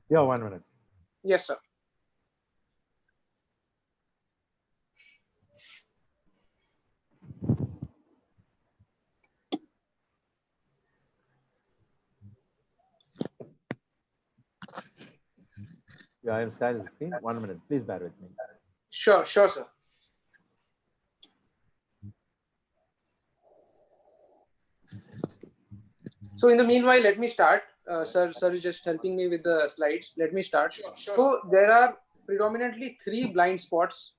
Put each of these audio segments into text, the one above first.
Yeah, 1 minute. Yes, sir. Yeah, I am sharing the screen. 1 minute. Please bear with me. Sure, sir. So in the meanwhile, let me start. Sir is just helping me with the slides. Let me start. Sure. So there are predominantly 3 blind spots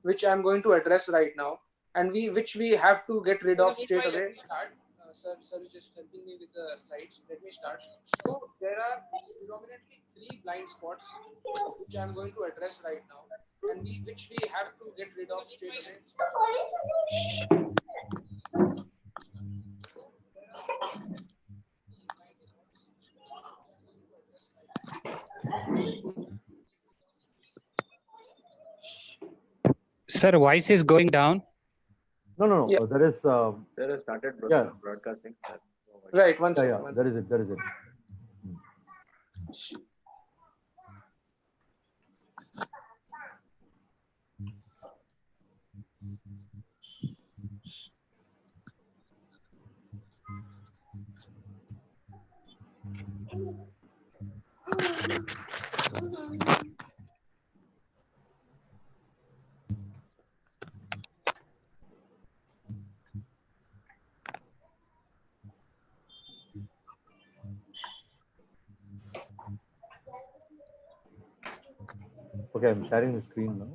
which I'm going to address right now, and which we have to get rid of straight away. Let me start. Sir is just helping me with the slides. Let me start. So there are predominantly 3 blind spots which I'm going to address right now, and which we have to get rid of straight away. Sir, voice is going down. No. Yeah. There is. There has started Yeah. broadcasting. Right. One Yeah, second. yeah. There is it. There is it. Okay, I'm sharing the screen now.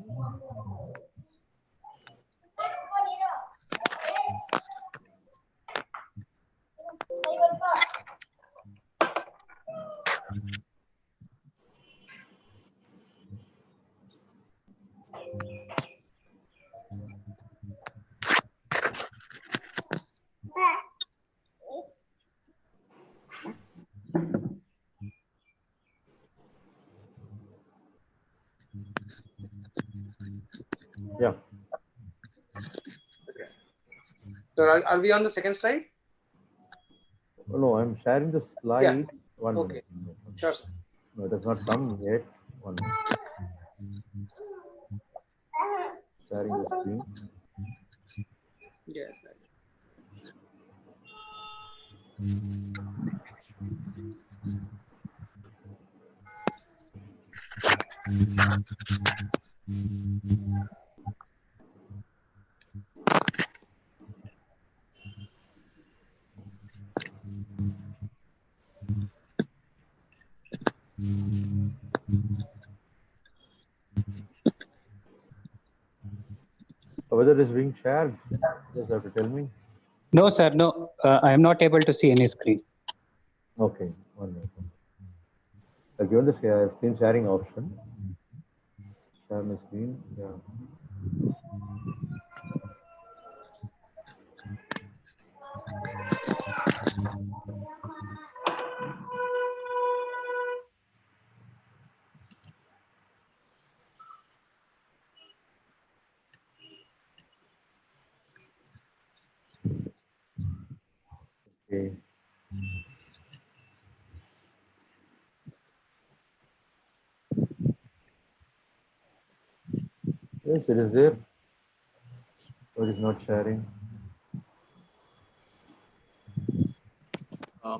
Yeah. So are we on the second slide? No, I'm sharing the slide. Yeah. 1 Okay. minute. Sure, sir. No, it has not come yet. 1 minute. Sharing the screen. Yeah. So whether it is being shared, just have to tell me. No, sir. No, I am not able to see any screen. Okay, 1 minute. I've given the screen sharing option. Share my screen. Yeah. Okay. Yes, it is there. But it's not sharing.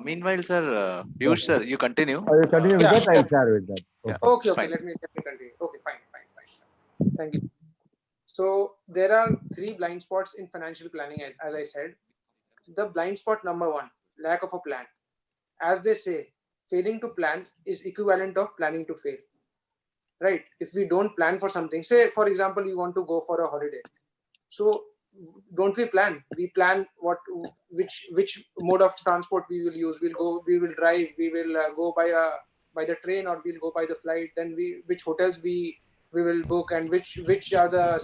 Meanwhile, sir, Piyush, sir, you continue. I will continue with Yeah. that. I'll share with that. Yeah. Okay. Fine. Let me continue. Okay. Fine. Thank you. So there are 3 blind spots in financial planning, as I said. The blind spot number 1, lack of a plan. As they say, failing to plan is equivalent of planning to fail. Right? If we don't plan for something, say for example, you want to go for a holiday. So don't we plan? We plan which mode of transport we will use. We will drive, we will go by the train, or we'll go by the flight. Then which hotels we will book, and which are the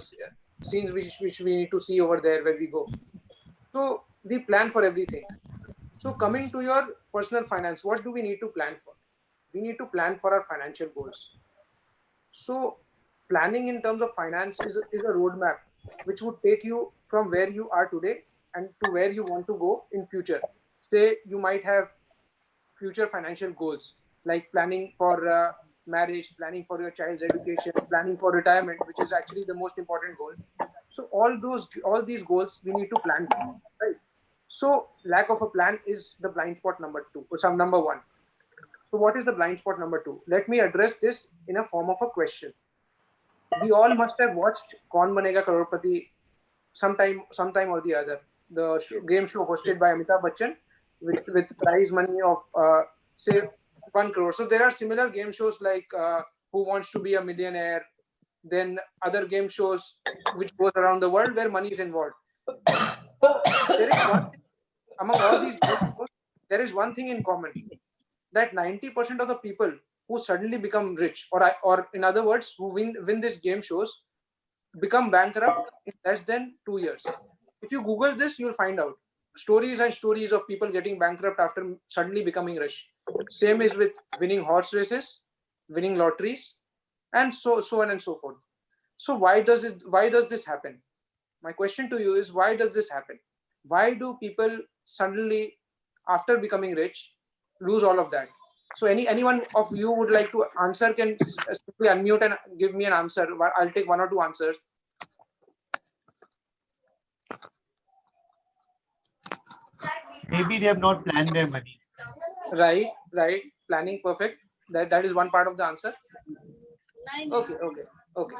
scenes which we need to see over there where we go. So we plan for everything. So coming to your personal finance, what do we need to plan for? We need to plan for our financial goals. So planning in terms of finance is a roadmap which would take you from where you are today and to where you want to go in future. Say you might have future financial goals, like planning for marriage, planning for your child's education, planning for retirement, which is actually the most important goal. So all these goals we need to plan for, right? So lack of a plan is the blind spot number two, or some number one. So what is the blind spot number two? Let me address this in a form of a question. We all must have watched Kaun Banega Crorepati sometime or the other. The game show hosted by Amitabh Bachchan with prize money of say 1 crore. So there are similar game shows like Who Wants to Be a Millionaire, then other game shows which goes around the world where money is involved. So there is one thing, among all these game shows, there is one thing in common, that 90% of the people who suddenly become rich, or in other words, who win these game shows, become bankrupt in less than 2 years. If you Google this, you'll find out stories and stories of people getting bankrupt after suddenly becoming rich. Same is with winning horse races, winning lotteries, and so on and so forth. So why does this happen? My question to you is, why does this happen? Why do people suddenly, after becoming rich, lose all of that? So anyone of you would like to answer can simply unmute and give me an answer. I'll take one or two answers. Maybe they have not planned their money. Right. Planning, perfect. That is one part of the answer. Okay.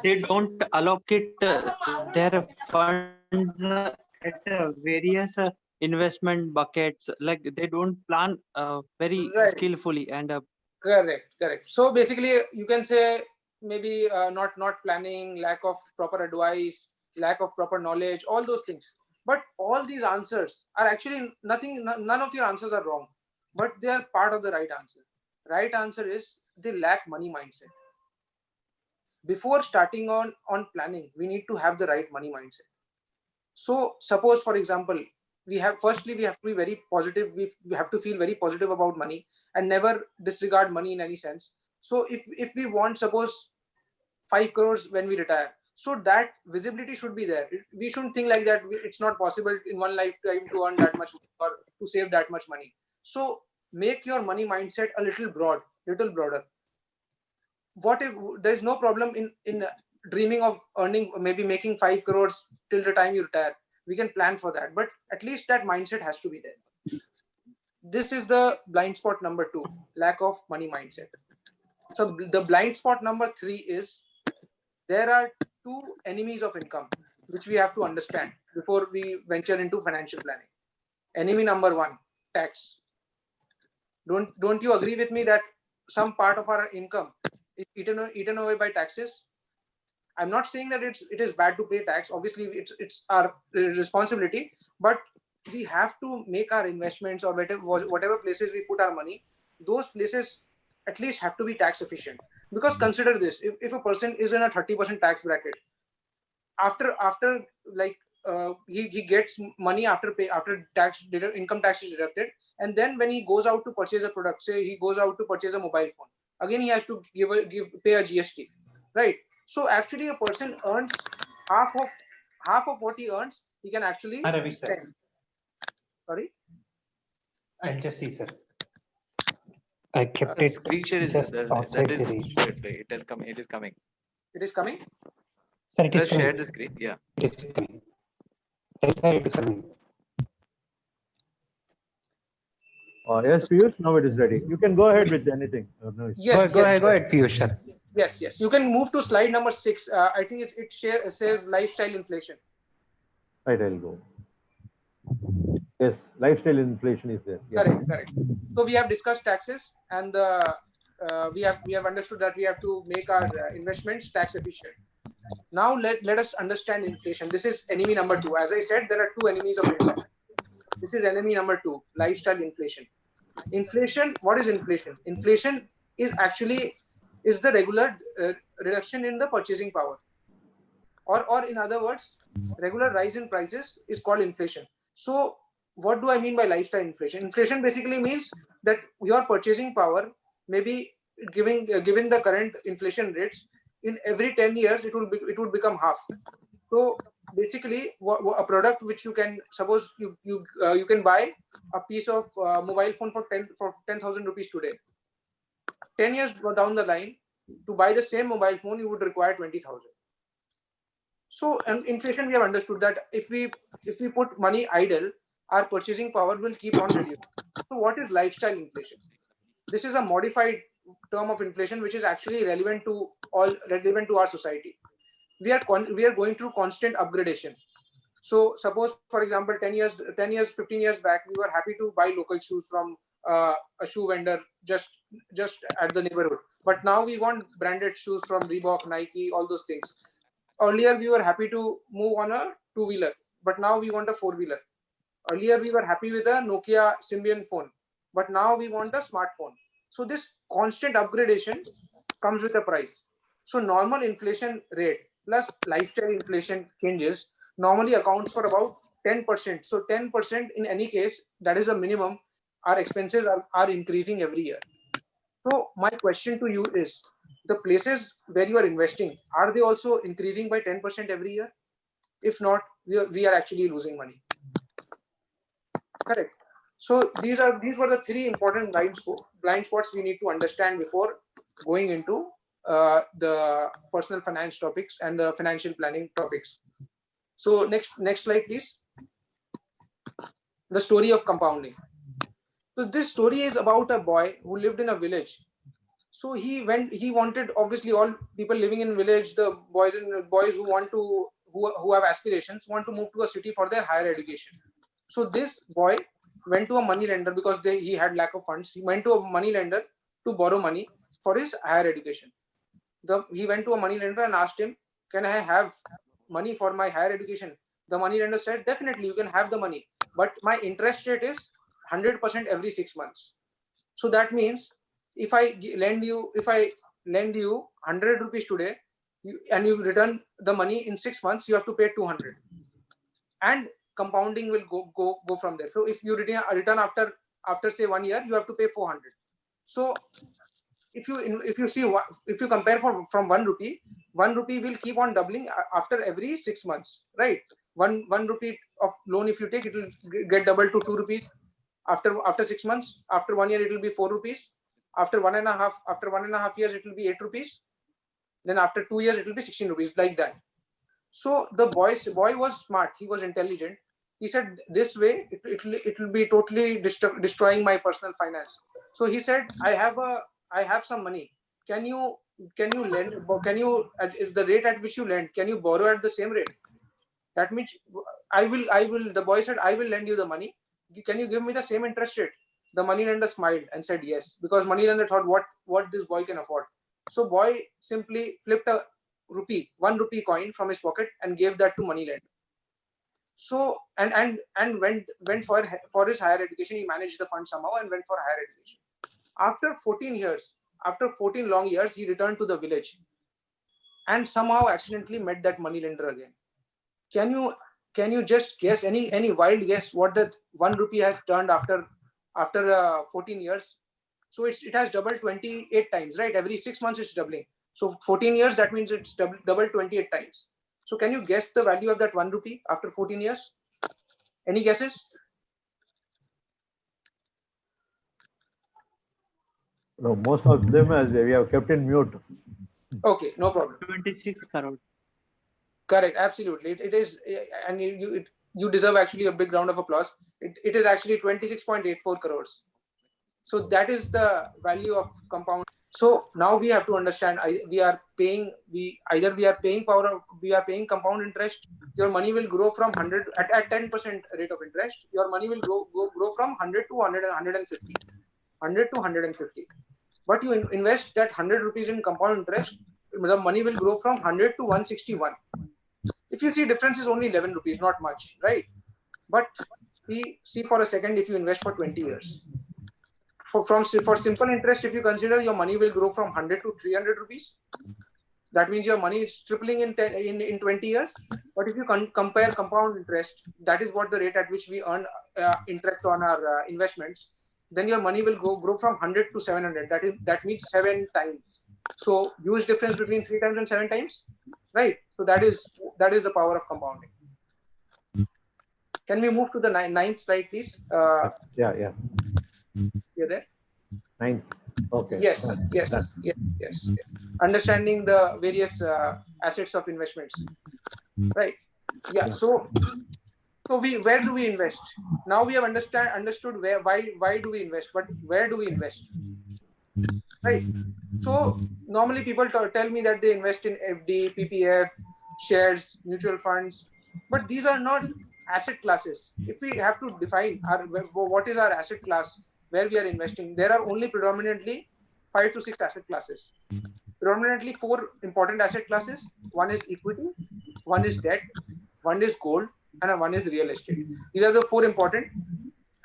They don't allocate their funds at various investment buckets. Like they don't plan very Right. skillfully and Correct. So basically, you can say maybe not planning, lack of proper advice, lack of proper knowledge, all those things. But all these answers are actually nothing. None of your answers are wrong, but they are part of the right answer. Right answer is they lack money mindset. Before starting on planning, we need to have the right money mindset. So suppose, for example, we have to be very positive. We have to feel very positive about money and never disregard money in any sense. So if we want, suppose, 5 crores when we retire, so that visibility should be there. We shouldn't think like that it's not possible in one lifetime to earn that much or to save that much money. So make your money mindset a little broader. What if there's no problem in dreaming of earning, maybe making 5 crores till the time you retire? We can plan for that, but at least that mindset has to be there. This is the blind spot number two, lack of money mindset. So the blind spot number three is, there are two enemies of income which we have to understand before we venture into financial planning. Enemy number one, tax. Don't you agree with me that some part of our income is eaten away by taxes? I'm not saying that it is bad to pay tax. Obviously, it's our responsibility, but we have to make our investments, or whatever places we put our money, those places at least have to be tax efficient. Because consider this: if a person is in a 30% tax bracket, after like he gets money after income tax is deducted, and then when he goes out to purchase a product, say he goes out to purchase a mobile phone, again he has to pay a GST, right? So actually, a person earns half of what he earns, he can actually spend. Sorry, I'll just see, sir. I kept The it screen share is just that outside is the range. shared. It is coming. it is coming. Sir, it is Just share coming. the screen. Yeah. It is coming. Yes, sir, it is coming. Yes, Piyush, now it is ready. You can go ahead with anything. No, Yes, Go ahead, Piyush, sir. Yes. You can move to slide number 6. I think it says lifestyle inflation. right, I'll go. Yes, lifestyle inflation is there. Yeah. Correct. So we have discussed taxes, and we have understood that we have to make our investments tax efficient. Now let us understand inflation. This is enemy number 2. As I said, there are two enemies of income. This is enemy number 2, lifestyle inflation. Inflation. What is inflation? Inflation is the regular reduction in the purchasing power, or in other words, regular rise in prices is called inflation. So what do I mean by lifestyle inflation? Inflation basically means that your purchasing power, maybe given the current inflation rates, in every 10 years it would become half. So basically, a product which you can, suppose you can buy a piece of mobile phone for 10,000 rupees today. 10 years down the line, To buy the same mobile phone, you would require 20,000. So, and inflation, we have understood that if we put money idle, our purchasing power will keep on reducing. So, what is lifestyle inflation? This is a modified term of inflation, which is actually relevant to our society. We are going through constant upgradation. So, suppose, for example, 10 years, 15 years back, we were happy to buy local shoes from a shoe vendor just at the neighborhood. But now we want branded shoes from Reebok, Nike, all those things. Earlier, we were happy to move on a two-wheeler, but now we want a four-wheeler. Earlier, we were happy with a Nokia Symbian phone, but now we want a smartphone. So this constant upgradation comes with a price. So normal inflation rate plus lifestyle inflation changes normally accounts for about 10%. So 10% in any case, that is a minimum. Our expenses are increasing every year. So my question to you is, the places where you are investing, are they also increasing by 10% every year? If not, we are actually losing money. Correct. So these were the three important blind spots we need to understand before going into the personal finance topics and the financial planning topics. So next slide, please. The story of compounding. So this story is about a boy who lived in a village. So he wanted, obviously all people living in village, the boys who have aspirations want to move to a city for their higher education. So this boy went to a money lender because he had lack of funds. He went to a money lender to borrow money for his higher education. He went to a money lender and asked him, can I have money for my higher education? The money lender said, definitely you can have the money, but my interest rate is 100% every 6 months. So that means if I lend you 100 rupees today, and you return the money in 6 months, you have to pay 200, and compounding will go from there. So if you return after say 1 year, you have to pay 400. So if you compare from 1 rupee, 1 rupee will keep on doubling after every 6 months, right? One rupee of loan, if you take, it will get doubled to 2 rupees after 6 months. After 1 year, it will be 4 rupees. After one and a half years, it will be 8 rupees. Then after 2 years, it will be 16 rupees, like that. So the boy was smart. He was intelligent. He said, this way it will be totally destroying my personal finance. So he said, I have some money. Can you lend? Can you, at the rate at which you lend, can you borrow at the same rate? That means I will. The boy said, I will lend you the money. Can you give me the same interest rate? The money lender smiled and said yes, because money lender thought what this boy can afford. So boy simply flipped a 1 rupee coin from his pocket and gave that to money lender. So and went for his higher education. He managed the fund somehow and went for higher education. After 14 long years, he returned to the village and somehow accidentally met that money lender again. Can you just guess, any wild guess what that 1 rupee has turned after 14 years? So it has doubled 28 times, right? Every 6 months it's doubling. So 14 years, that means it's doubled 28 times. So can you guess the value of that 1 rupee after 14 years? Any guesses? No, most of them as we have kept in mute. Okay, no problem. 26 crore. Correct, absolutely. It is, and you deserve actually a big round of applause. It is actually 26.84 crores. So that is the value of compound. So now we have to understand, we are paying compound interest. Your money will grow from 100 at 10% rate of interest. Your money will grow from 100 to 150, 100 to 150. But you invest that 100 rupees in compound interest, the money will grow from 100 to 161. If you see, difference is only 11 rupees, not much, right? But see for a second, if you invest for 20 years. For simple interest, if you consider, your money will grow from 100 to 300 rupees. That means your money is tripling in 20 years. But if you compare compound interest, that is what the rate at which we earn interest on our investments, then your money will grow from 100 to 700. That means 7 times. So huge difference between 3 times and 7 times, right? So that is the power of compounding. Can we move to the ninth slide, please? Yeah. You're there? 9th. Okay. Yes. understanding the various assets of investments, right? Yeah. So where do we invest? Now we have understood why do we invest, but where do we invest, right? So normally people tell me that they invest in FD, PPF, shares, mutual funds, but these are not asset classes. If we have to define what is our asset class where we are investing, there are only predominantly 5 to 6 asset classes. Predominantly 4 important asset classes. One is equity, one is debt, one is gold, and one is real estate. These are the 4 important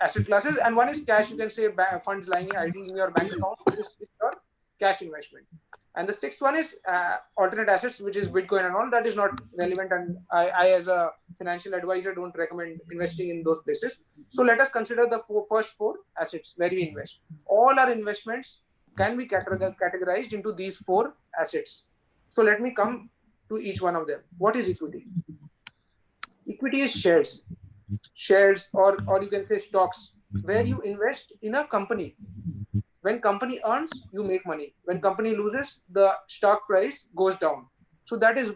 asset classes, and one is cash. You can say funds lying idle in your bank account is your cash investment. And the sixth one is alternate assets, which is Bitcoin and all. That is not relevant, and I as a financial advisor, don't recommend investing in those places. So let us consider the first 4 assets where we invest. All our investments can be categorized into these 4 assets. So let me come to each one of them. What is equity? Equity is shares, or you can say stocks, where you invest in a company. When company earns, you make money. When company loses, the stock price goes down. So that is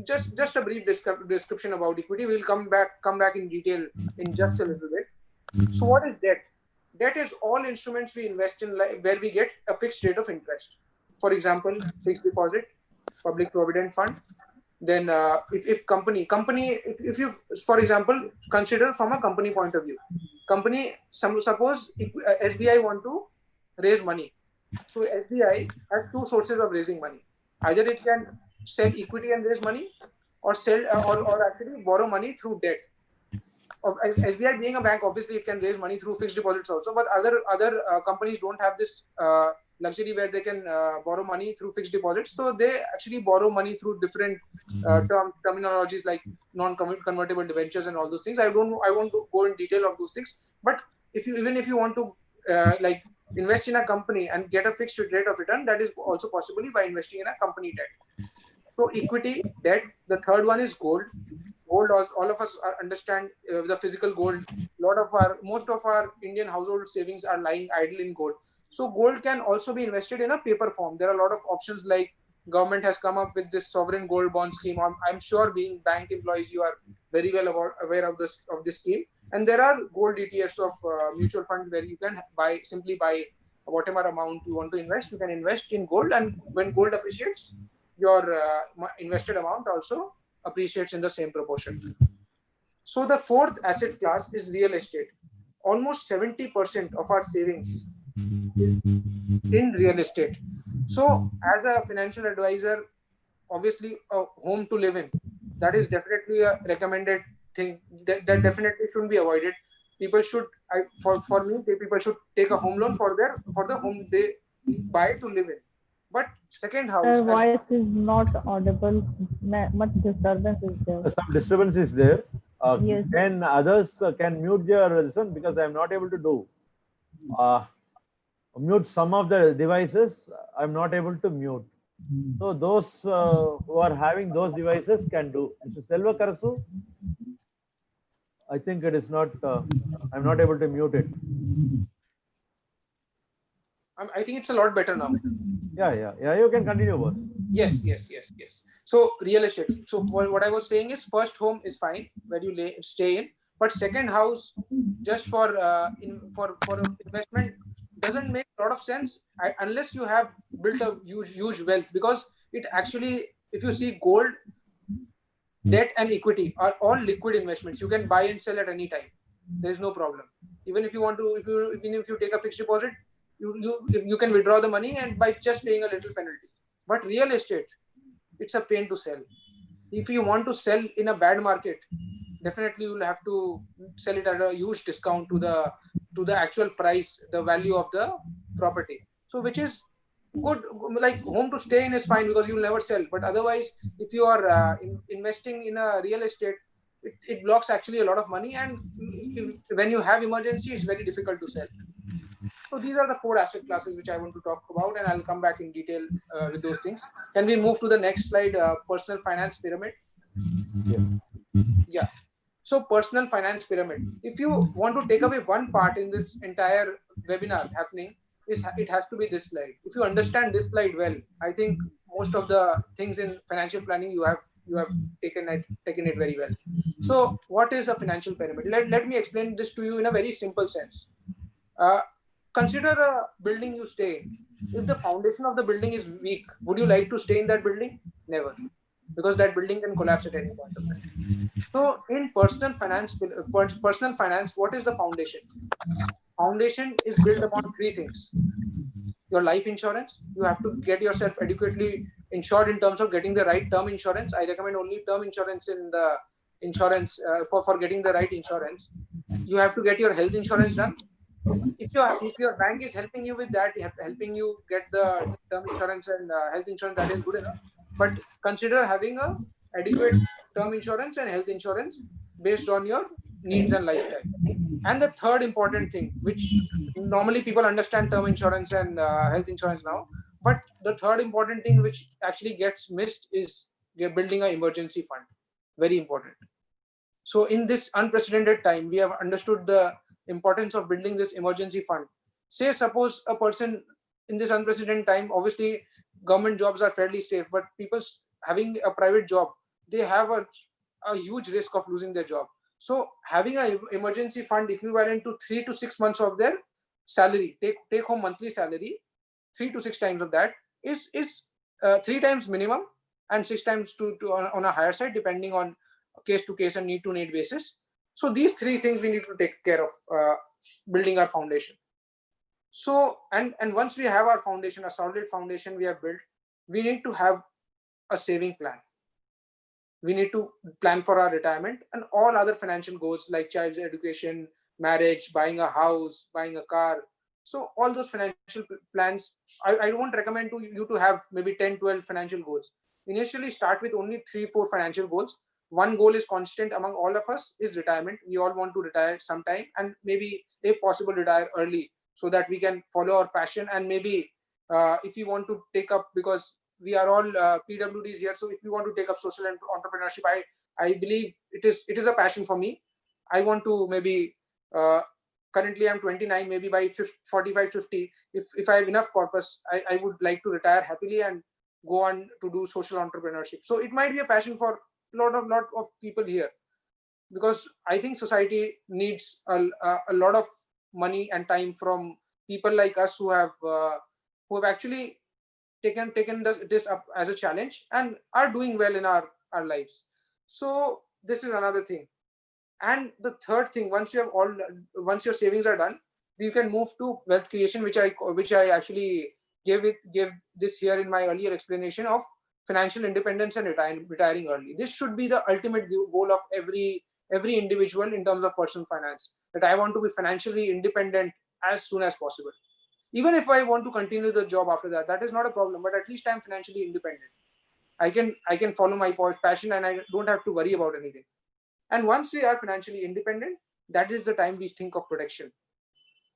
just a brief description about equity. We'll come back in detail in just a little bit. So what is debt? Debt is all instruments we invest in where we get a fixed rate of interest. For example, fixed deposit, public provident fund. Then if you, for example, consider from a company point of view. Suppose SBI want to raise money. So SBI has 2 sources of raising money. Either it can sell equity and raise money, or sell or actually borrow money through debt. SBI being a bank, obviously it can raise money through fixed deposits also, but other companies don't have this luxury where they can borrow money through fixed deposits. So they actually borrow money through different terminologies like non-convertible debentures and all those things. I won't go in detail of those things. But even if you want to invest in a company and get a fixed rate of return, that is also possible by investing in a company debt. So equity, debt. The third one is gold. Gold, all of us understand the physical gold. Most of our Indian household savings are lying idle in gold. So gold can also be invested in a paper form. There are a lot of options, like government has come up with this sovereign gold bond scheme. I'm sure, being bank employees, you are very well aware of this scheme. And there are gold ETFs of mutual funds where you can simply buy whatever amount you want to invest. You can invest in gold, and when gold appreciates, your invested amount also appreciates in the same proportion. So the fourth asset class is real estate. Almost 70% of our savings is in real estate. So as a financial advisor, obviously a home to live in, that is definitely a recommended thing. That definitely shouldn't be avoided. People should, for me, people should take a home loan for the home they buy to live in. But second house, Your voice is not audible. Much disturbance is there. Some disturbance is there. Yes. Can others can mute their listen, because I am not able to do. Mute some of the devices. I'm not able to mute. So those who are having those devices can do. Mr. Selva Karasu, I think it is not. I'm not able to mute it. I think it's a lot better now. Yeah. You can continue, boss. Yes. So real estate. So what I was saying is, first home is fine where you stay in, but second house just for investment doesn't make a lot of sense unless you have built a huge wealth. Because it actually, if you see, gold, debt, and equity are all liquid investments. You can buy and sell at any time. There is no problem. Even if you want to, even if you take a fixed deposit, you can withdraw the money and by just paying a little penalty. But real estate, it's a pain to sell. If you want to sell in a bad market, definitely you will have to sell it at a huge discount to the actual price, the value of the property. So which is good. Like home to stay in is fine because you'll never sell. But otherwise, if you are investing in a real estate, it blocks actually a lot of money, and when you have emergency, it's very difficult to sell. So these are the 4 asset classes which I want to talk about, and I'll come back in detail with those things. Can we move to the next slide? Personal finance pyramid. Yeah. So personal finance pyramid. If you want to take away one part in this entire webinar happening, it has to be this slide. If you understand this slide well, I think most of the things in financial planning you have taken it very well. So what is a financial pyramid? Let me explain this to you in a very simple sense. Consider a building you stay in. If the foundation of the building is weak, would you like to stay in that building? Never, because that building can collapse at any point of time. So in personal finance, what is the foundation? Foundation is built upon three things. Your life insurance, you have to get yourself adequately insured in terms of getting the right term insurance. I recommend only term insurance in the insurance for getting the right insurance. You have to get your health insurance done. If your bank is helping you with that, helping you get the term insurance and health insurance, that is good enough. But consider having a adequate term insurance and health insurance based on your needs and lifestyle. And the third important thing, which normally people understand term insurance and health insurance now, but the third important thing which actually gets missed is building an emergency fund. Very important. So in this unprecedented time, we have understood the importance of building this emergency fund. Say, suppose a person in this unprecedented time, obviously government jobs are fairly safe, but people having a private job, they have a huge risk of losing their job. So having an emergency fund equivalent to 3 to 6 months of their salary, take home monthly salary, 3 to 6 times of that is 3 times minimum and 6 times on a higher side, depending on case to case and need to need basis. So these three things we need to take care of building our foundation. So and once we have our foundation, a solid foundation we have built, we need to have a saving plan. We need to plan for our retirement and all other financial goals like child's education, marriage, buying a house, buying a car. So all those financial plans, I won't recommend to you to have maybe 10, 12 financial goals. Initially start with only 3, 4 financial goals. One goal is constant among all of us is retirement. We all want to retire sometime and maybe if possible retire early so that we can follow our passion. And maybe if you want to take up, because we are all PWDs here, so if you want to take up social entrepreneurship, I believe it is a passion for me. I want to maybe currently I'm 29, maybe by 45, 50, if I have enough purpose, I would like to retire happily and go on to do social entrepreneurship. So it might be a passion for a lot of people here, because I think society needs a lot of money and time from people like us who have actually taken this up as a challenge and are doing well in our lives. So this is another thing. And the third thing, once your savings are done, you can move to wealth creation, which I actually gave this here in my earlier explanation of financial independence and retiring early. This should be the ultimate goal of every individual in terms of personal finance, that I want to be financially independent as soon as possible. Even if I want to continue the job after that is not a problem, but at least I'm financially independent. I can follow my passion and I don't have to worry about anything. And once we are financially independent, that is the time we think of protection.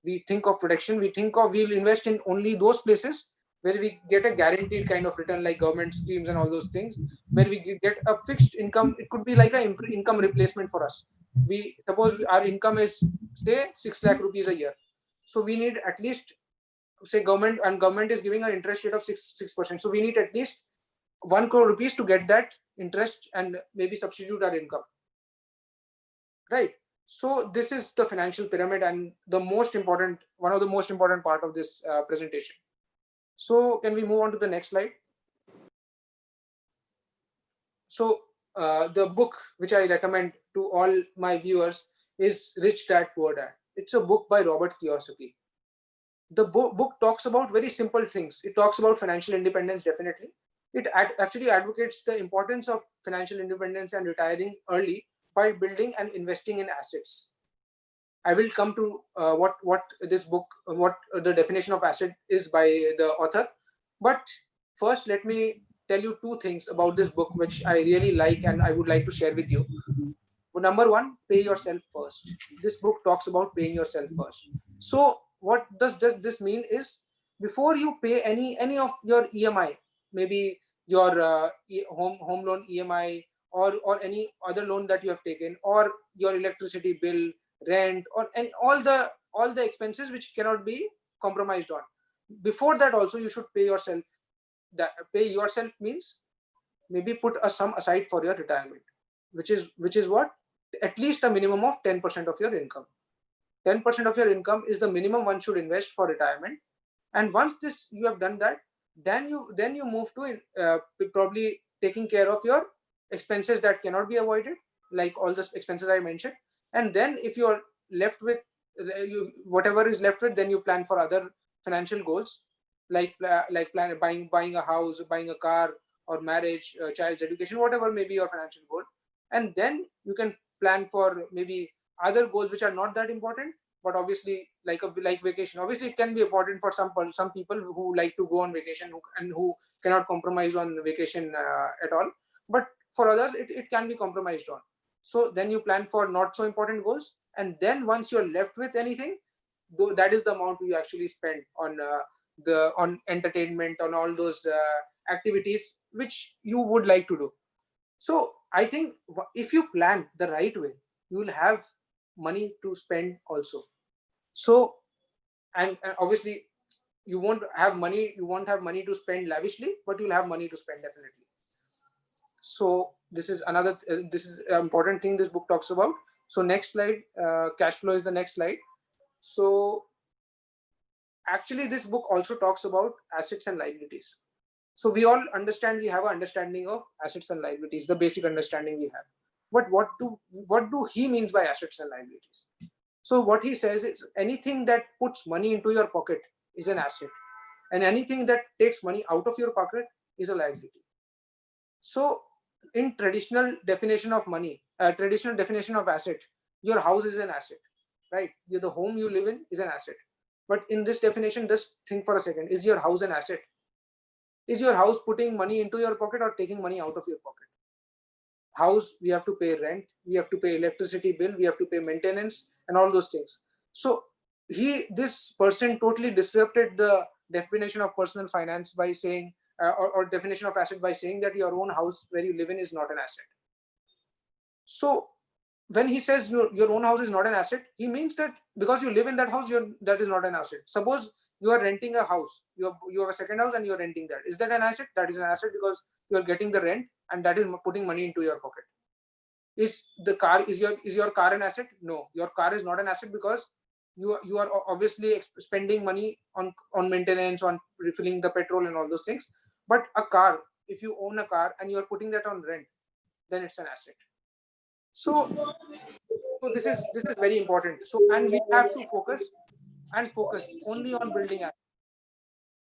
We'll invest in only those places where we get a guaranteed kind of return, like government schemes and all those things, where we get a fixed income. It could be like an income replacement for us. We suppose our income is say 6 lakh rupees a year. So we need at least, say government is giving an interest rate of 6%. So we need at least 1 crore rupees to get that interest and maybe substitute our income. Right. So this is the financial pyramid and one of the most important part of this presentation. So can we move on to the next slide? So the book which I recommend to all my viewers is Rich Dad Poor Dad. It's a book by Robert Kiyosaki. The book talks about very simple things. It talks about financial independence, definitely. It actually advocates the importance of financial independence and retiring early by building and investing in assets. I will come to what the definition of asset is by the author. But first, let me tell you 2 things about this book, which I really like and I would like to share with you. Number 1, pay yourself first. This book talks about paying yourself first. So what does this mean is, before you pay any of your EMI, maybe your home loan EMI, or any other loan that you have taken, or your electricity bill, rent, or all the expenses which cannot be compromised on, before that also you should pay yourself that pay yourself means maybe put a sum aside for your retirement, which is what, at least a minimum of 10% of your income. 10% of your income is the minimum one should invest for retirement. And once this you have done that, then you move to probably taking care of your expenses that cannot be avoided, like all the expenses I mentioned. And then if you are left with whatever is left with, then you plan for other financial goals, like buying a house, buying a car, or marriage, child's education, whatever may be your financial goal. And then you can plan for maybe other goals which are not that important, but obviously like vacation. Obviously it can be important for some people who like to go on vacation and who cannot compromise on vacation at all, but for others it can be compromised on. So then you plan for not so important goals, and then once you're left with anything, that is the amount you actually spend on on entertainment, on all those activities which you would like to do. So I think if you plan the right way, you will have money to spend also. So and obviously you won't have money to spend lavishly, but you'll have money to spend definitely. So this is another this is an important thing this book talks about. So next slide, cash flow is the next slide. So actually this book also talks about assets and liabilities. So we all understand, we have an understanding of assets and liabilities, the basic understanding we have. But what do he means by assets and liabilities? So what he says is anything that puts money into your pocket is an asset, and anything that takes money out of your pocket is a liability. So in traditional definition of money, traditional definition of asset, your house is an asset, right? The home you live in is an asset. But in this definition, just think for a second, is your house an asset? Is your house putting money into your pocket or taking money out of your pocket? House, we have to pay rent, we have to pay electricity bill, we have to pay maintenance and all those things. So this person totally disrupted the definition of personal finance by saying or definition of asset by saying that your own house where you live in is not an asset. So when he says your own house is not an asset, he means that because you live in that house, that is not an asset. Suppose you are renting a house, you have a second house and you are renting that. Is that an asset? That is an asset because you are getting the rent, and that is putting money into your pocket. Is your car an asset? No, your car is not an asset because you are obviously spending money on maintenance, on refilling the petrol and all those things. But a car, if you own a car and you are putting that on rent, then it's an asset. So this is very important. So, and we have to focus only on building assets.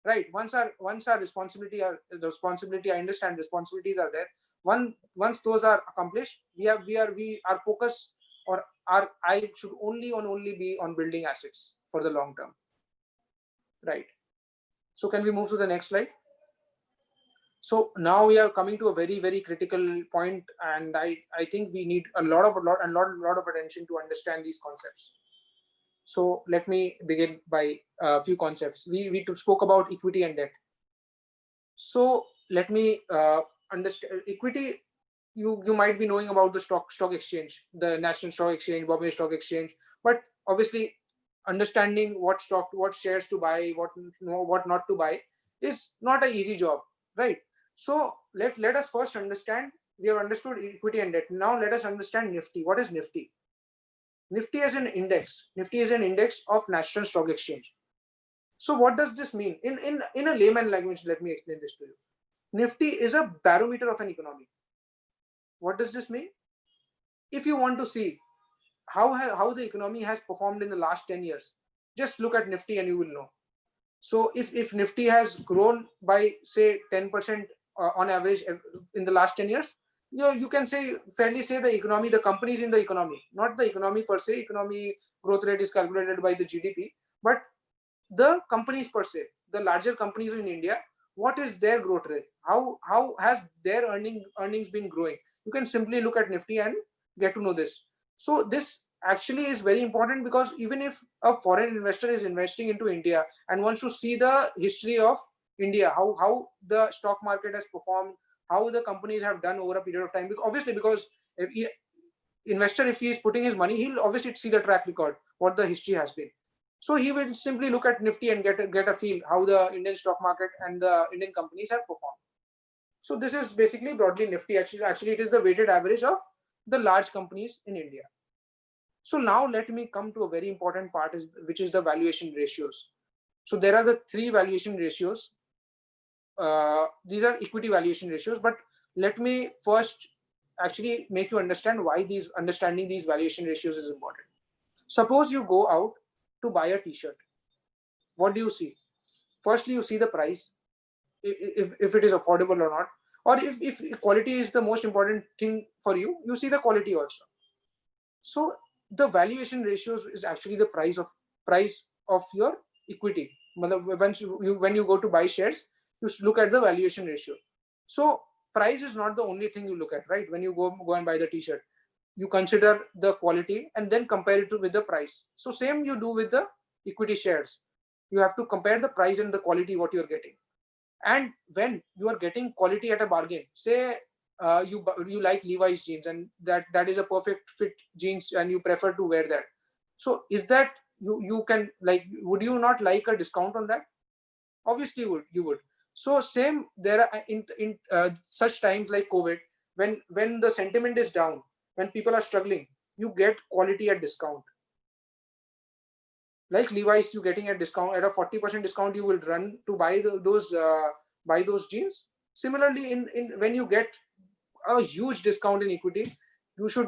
Right. Once our responsibility, I understand responsibilities are there. Once those are accomplished, our focus or our eye should only be on building assets for the long term. Right. So can we move to the next slide? So now we are coming to a very, very critical point, and I think we need a lot of attention to understand these concepts. So let me begin by a few concepts. We spoke about equity and debt. So let me understand equity. You might be knowing about the stock exchange, the National Stock Exchange, Bombay Stock Exchange, but obviously understanding what shares to buy, what not to buy is not an easy job, right? So let us first understand. We have understood equity and debt. Now let us understand Nifty. What is Nifty? Nifty is an index. Nifty is an index of National Stock Exchange. So what does this mean? In a layman language, let me explain this to you. Nifty is a barometer of an economy. What does this mean? If you want to see how the economy has performed in the last 10 years, just look at Nifty and you will know. So if Nifty has grown by say 10% on average in the last 10 years, you can fairly say the economy, the companies in the economy, not the economy per se. Economy growth rate is calculated by the GDP, but the companies per se, the larger companies in India, what is their growth rate? How has their earnings been growing? You can simply look at Nifty and get to know this. So this actually is very important, because even if a foreign investor is investing into India and wants to see the history of India, how the stock market has performed, how the companies have done over a period of time, obviously because investor, if he is putting his money, he'll obviously see the track record, what the history has been. So he will simply look at Nifty and get a feel how the Indian stock market and the Indian companies have performed. So this is basically broadly Nifty. Actually, it is the weighted average of the large companies in India. So now let me come to a very important part, which is the valuation ratios. So there are the three valuation ratios. These are equity valuation ratios, but let me first actually make you understand why understanding these valuation ratios is important. Suppose you go out to buy a t-shirt. What do you see? Firstly, you see the price, if it is affordable or not, or if quality is the most important thing for you, you see the quality also. So the valuation ratios is actually the price of your equity. When you go to buy shares, you look at the valuation ratio. So price is not the only thing you look at, right? When you go and buy the t-shirt, you consider the quality and then compare it with the price. So same you do with the equity shares. You have to compare the price and the quality what you're getting. And when you are getting quality at a bargain, say you like Levi's jeans and that is a perfect fit jeans and you prefer to wear that. So is that you can like, would you not like a discount on that? Obviously you would. So same there are in such times like COVID, when the sentiment is down, when people are struggling, you get quality at discount. Like Levi's, you getting a discount at a 40% discount, you will run to buy those jeans. Similarly, in when you get a huge discount in equity, you should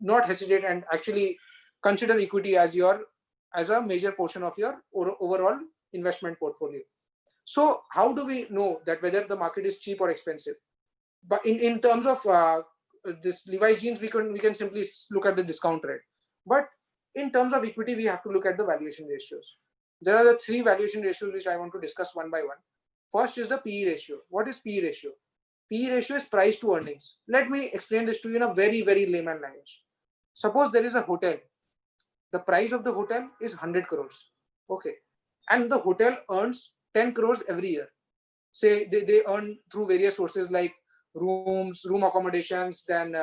not hesitate and actually consider equity as a major portion of your overall investment portfolio. So how do we know that whether the market is cheap or expensive? But in terms of this Levi's jeans, we can simply look at the discount rate. But in terms of equity, we have to look at the valuation ratios. There are the three valuation ratios which I want to discuss one by one. First is the PE ratio. What is PE ratio? PE ratio is price to earnings. Let me explain this to you in a very, very layman language. Suppose there is a hotel. The price of the hotel is 100 crores. Okay. And the hotel earns 10 crores every year. Say they earn through various sources like room accommodations, then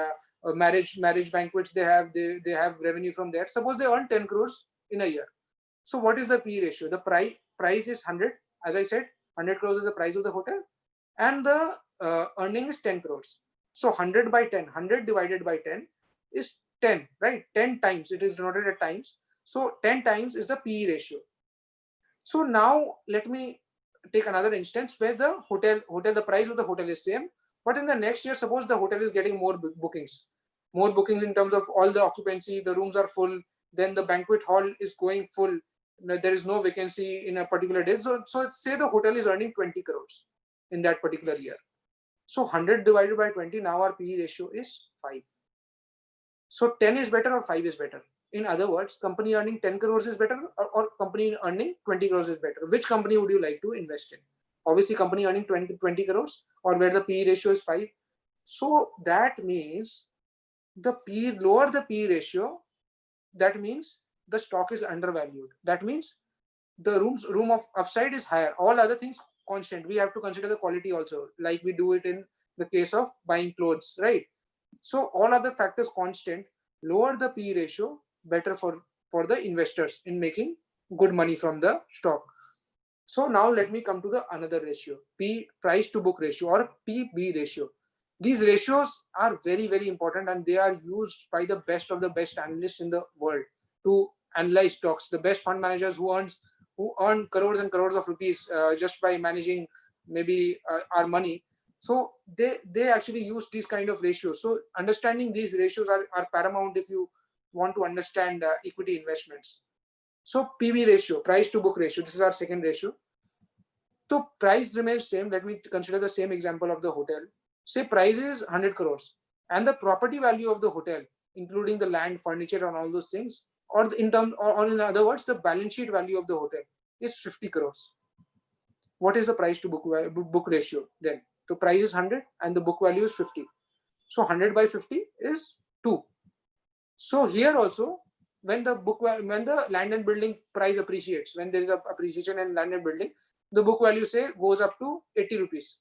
marriage banquets they have revenue from there. Suppose they earn 10 crores in a year. So what is the PE ratio? The price is 100. As I said, 100 crores is the price of the hotel and the earning is 10 crores. So 100 by 10, 100 divided by 10 is 10, right? 10 times, it is denoted at times. So 10 times is the PE ratio. So now let me take another instance where the the price of the hotel is same, but in the next year, suppose the hotel is getting more bookings in terms of all the occupancy, the rooms are full, then the banquet hall is going full, there is no vacancy in a particular day. So say the hotel is earning 20 crores in that particular year. So 100 divided by 20, now our PE ratio is 5. So 10 is better or 5 is better? In other words, company earning 10 crores is better or company earning 20 crores is better? Which company would you like to invest in? Obviously, company earning 20 crores or where the PE ratio is 5. So that means lower the PE ratio, that means the stock is undervalued. That means the room of upside is higher. All other things constant. We have to consider the quality also, like we do it in the case of buying clothes, right? So all other factors constant, lower the PE ratio, better for the investors in making good money from the stock. So now let me come to the another ratio, price to book ratio or PB ratio. These ratios are very, very important and they are used by the best of the best analysts in the world to analyze stocks. The best fund managers who earn crores and crores of rupees just by managing maybe our money. So they actually use these kind of ratios. So understanding these ratios are paramount if you want to understand equity investments. So PB ratio, price to book ratio, this is our second ratio. So price remains same. Let me consider the same example of the hotel. Say price is 100 crores and the property value of the hotel, including the land, furniture and all those things, or in other words, the balance sheet value of the hotel is 50 crores. What is the price to book ratio then? So price is 100 and the book value is 50. So 100 by 50 is 2. So here also, when the land and building price appreciates, when there is a appreciation in land and building, the book value say goes up to 80 rupees.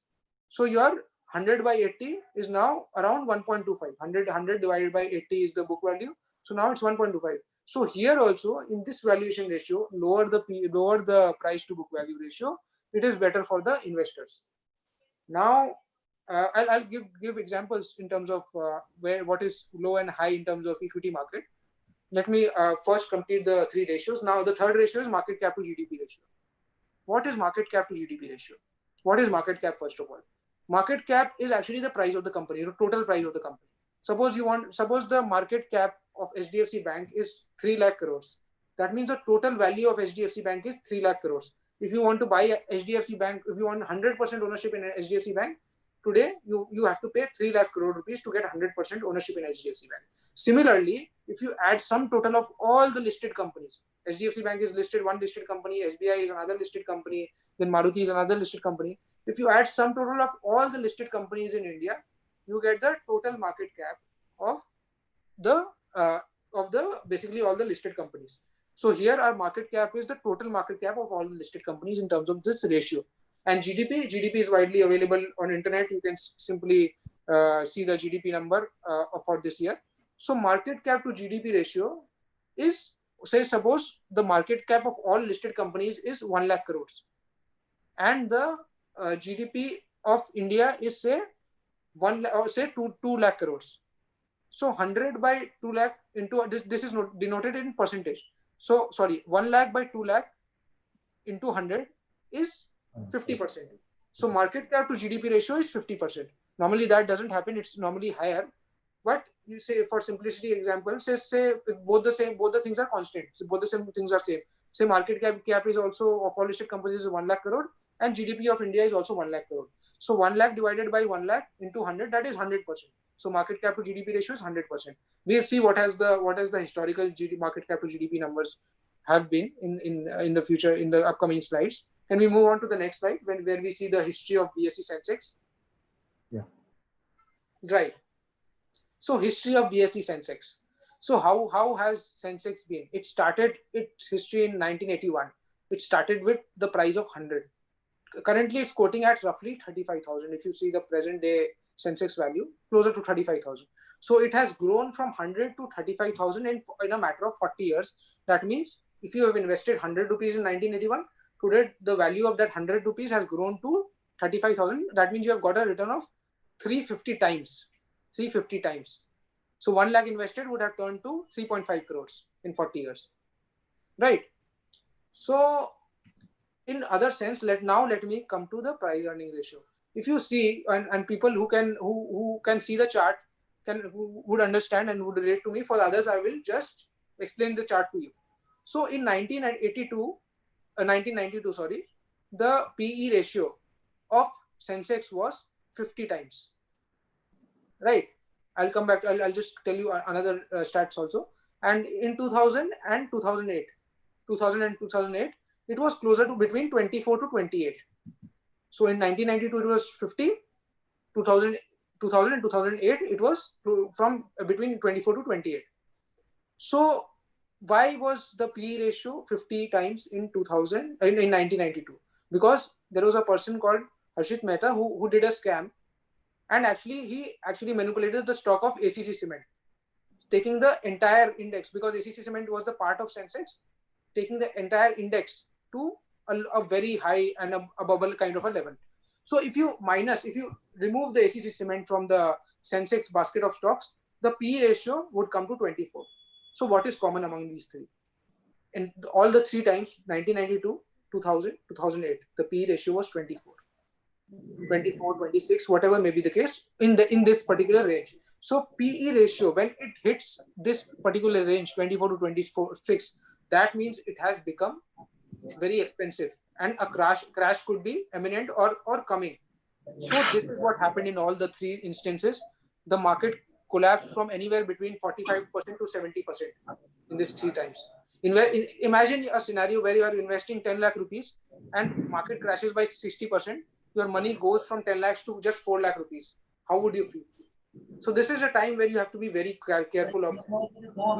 So your 100 by 80 is now around 1.25. 100 divided by 80 is the book value. So now it's 1.25. So here also in this valuation ratio, lower the price to book value ratio, it is better for the investors. Now I'll give examples in terms of what is low and high in terms of equity market. Let me first complete the three ratios. Now the third ratio is market cap to GDP ratio. What is market cap to GDP ratio? What is market cap first of all? Market cap is actually the price of the company, the total price of the company. Suppose the market cap of HDFC Bank is 3 lakh crores. That means the total value of HDFC Bank is 3 lakh crores. If you want to buy HDFC Bank, if you want 100% ownership in HDFC Bank, today you have to pay 3 lakh crore rupees to get 100% ownership in HDFC Bank. Similarly, if you add sum total of all the listed companies, HDFC Bank is listed, one listed company, SBI is another listed company, then Maruti is another listed company. If you add sum total of all the listed companies in India, you get the total market cap of basically all the listed companies. So here our market cap is the total market cap of all the listed companies in terms of this ratio. And GDP is widely available on internet. You can simply see the GDP number for this year. So market cap to GDP ratio is, suppose the market cap of all listed companies is 1 lakh crores and the GDP of India is say 2 lakh crores. So 100 by 2 lakh into this is denoted in percentage. So sorry, 1 lakh by 2 lakh into 100 is 50%. So market cap to GDP ratio is 50%. Normally that doesn't happen. It's normally higher. But you say for simplicity example, say if both the things are constant. So both the same things are same. Say market cap is also of all listed companies is 1 lakh crore and GDP of India is also 1 lakh crore. So 1 lakh divided by 1 lakh into 100, that is 100%. So market cap to GDP ratio is 100%. We'll see what has the historical market cap to GDP numbers have been in the future in the upcoming slides. Can we move on to the next slide where we see the history of BSE Sensex? Yeah. Right. So history of BSE Sensex. So how has Sensex been? It started its history in 1981. It started with the price of 100. Currently, it's quoting at roughly 35,000. If you see the present day Sensex value, closer to 35,000. So it has grown from 100 to 35,000 in a matter of 40 years. That means if you have invested 100 rupees in 1981, today the value of that 100 rupees has grown to 35,000. That means you have got a return of 350 times. 350 times. So 1 lakh invested would have turned to 3.5 crores in 40 years. Right. So in other sense, let me come to the price earning ratio. If you see, and people who can see the chart who would understand and would relate to me. For the others, I will just explain the chart to you. So in 1992, the PE ratio of Sensex was 50 times. Right. I'll come back. I'll just tell you another stats also. And in 2000 and 2008, it was closer to between 24 to 28. So in 1992, it was 50. 2000 and 2008, it was from between 24 to 28. So why was the PE ratio 50 times in 1992? Because there was a person called Harshit Mehta who did a scam, and he manipulated the stock of ACC Cement, taking the entire index, because ACC Cement was the part of Sensex, taking the entire index to a very high and a bubble kind of a level. So if you remove the ACC Cement from the Sensex basket of stocks, the PE ratio would come to 24. So what is common among these three? In all the three times, 1992, 2000, 2008, the PE ratio was 24. 24, 26, whatever may be the case in this particular range. So PE ratio, when it hits this particular range, 24 to 26, that means it has become very expensive and a crash could be imminent or coming. So this is what happened in all the three instances. The market collapsed from anywhere between 45% to 70% in these three times. Imagine a scenario where you are investing 10 lakh rupees and market crashes by 60%. Your money goes from 10 lakhs to just 4 lakh rupees. How would you feel? So this is a time where you have to be very careful of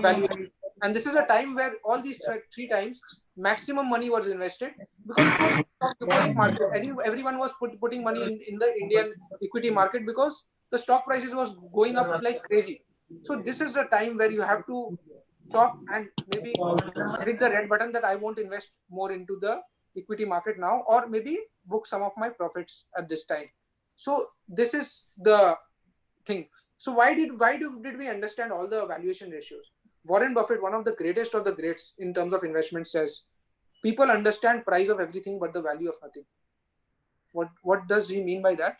valuation. And this is a time where all these three times maximum money was invested, because it was euphoric market. Everyone was putting money in the Indian equity market because the stock prices was going up like crazy. So this is the time where you have to stop and maybe hit the red button that I won't invest more into the equity market now, or maybe book some of my profits at this time. So this is the thing. So did we understand all the valuation ratios? Warren Buffett, one of the greatest of the greats in terms of investment, says people understand price of everything but the value of nothing. What does he mean by that?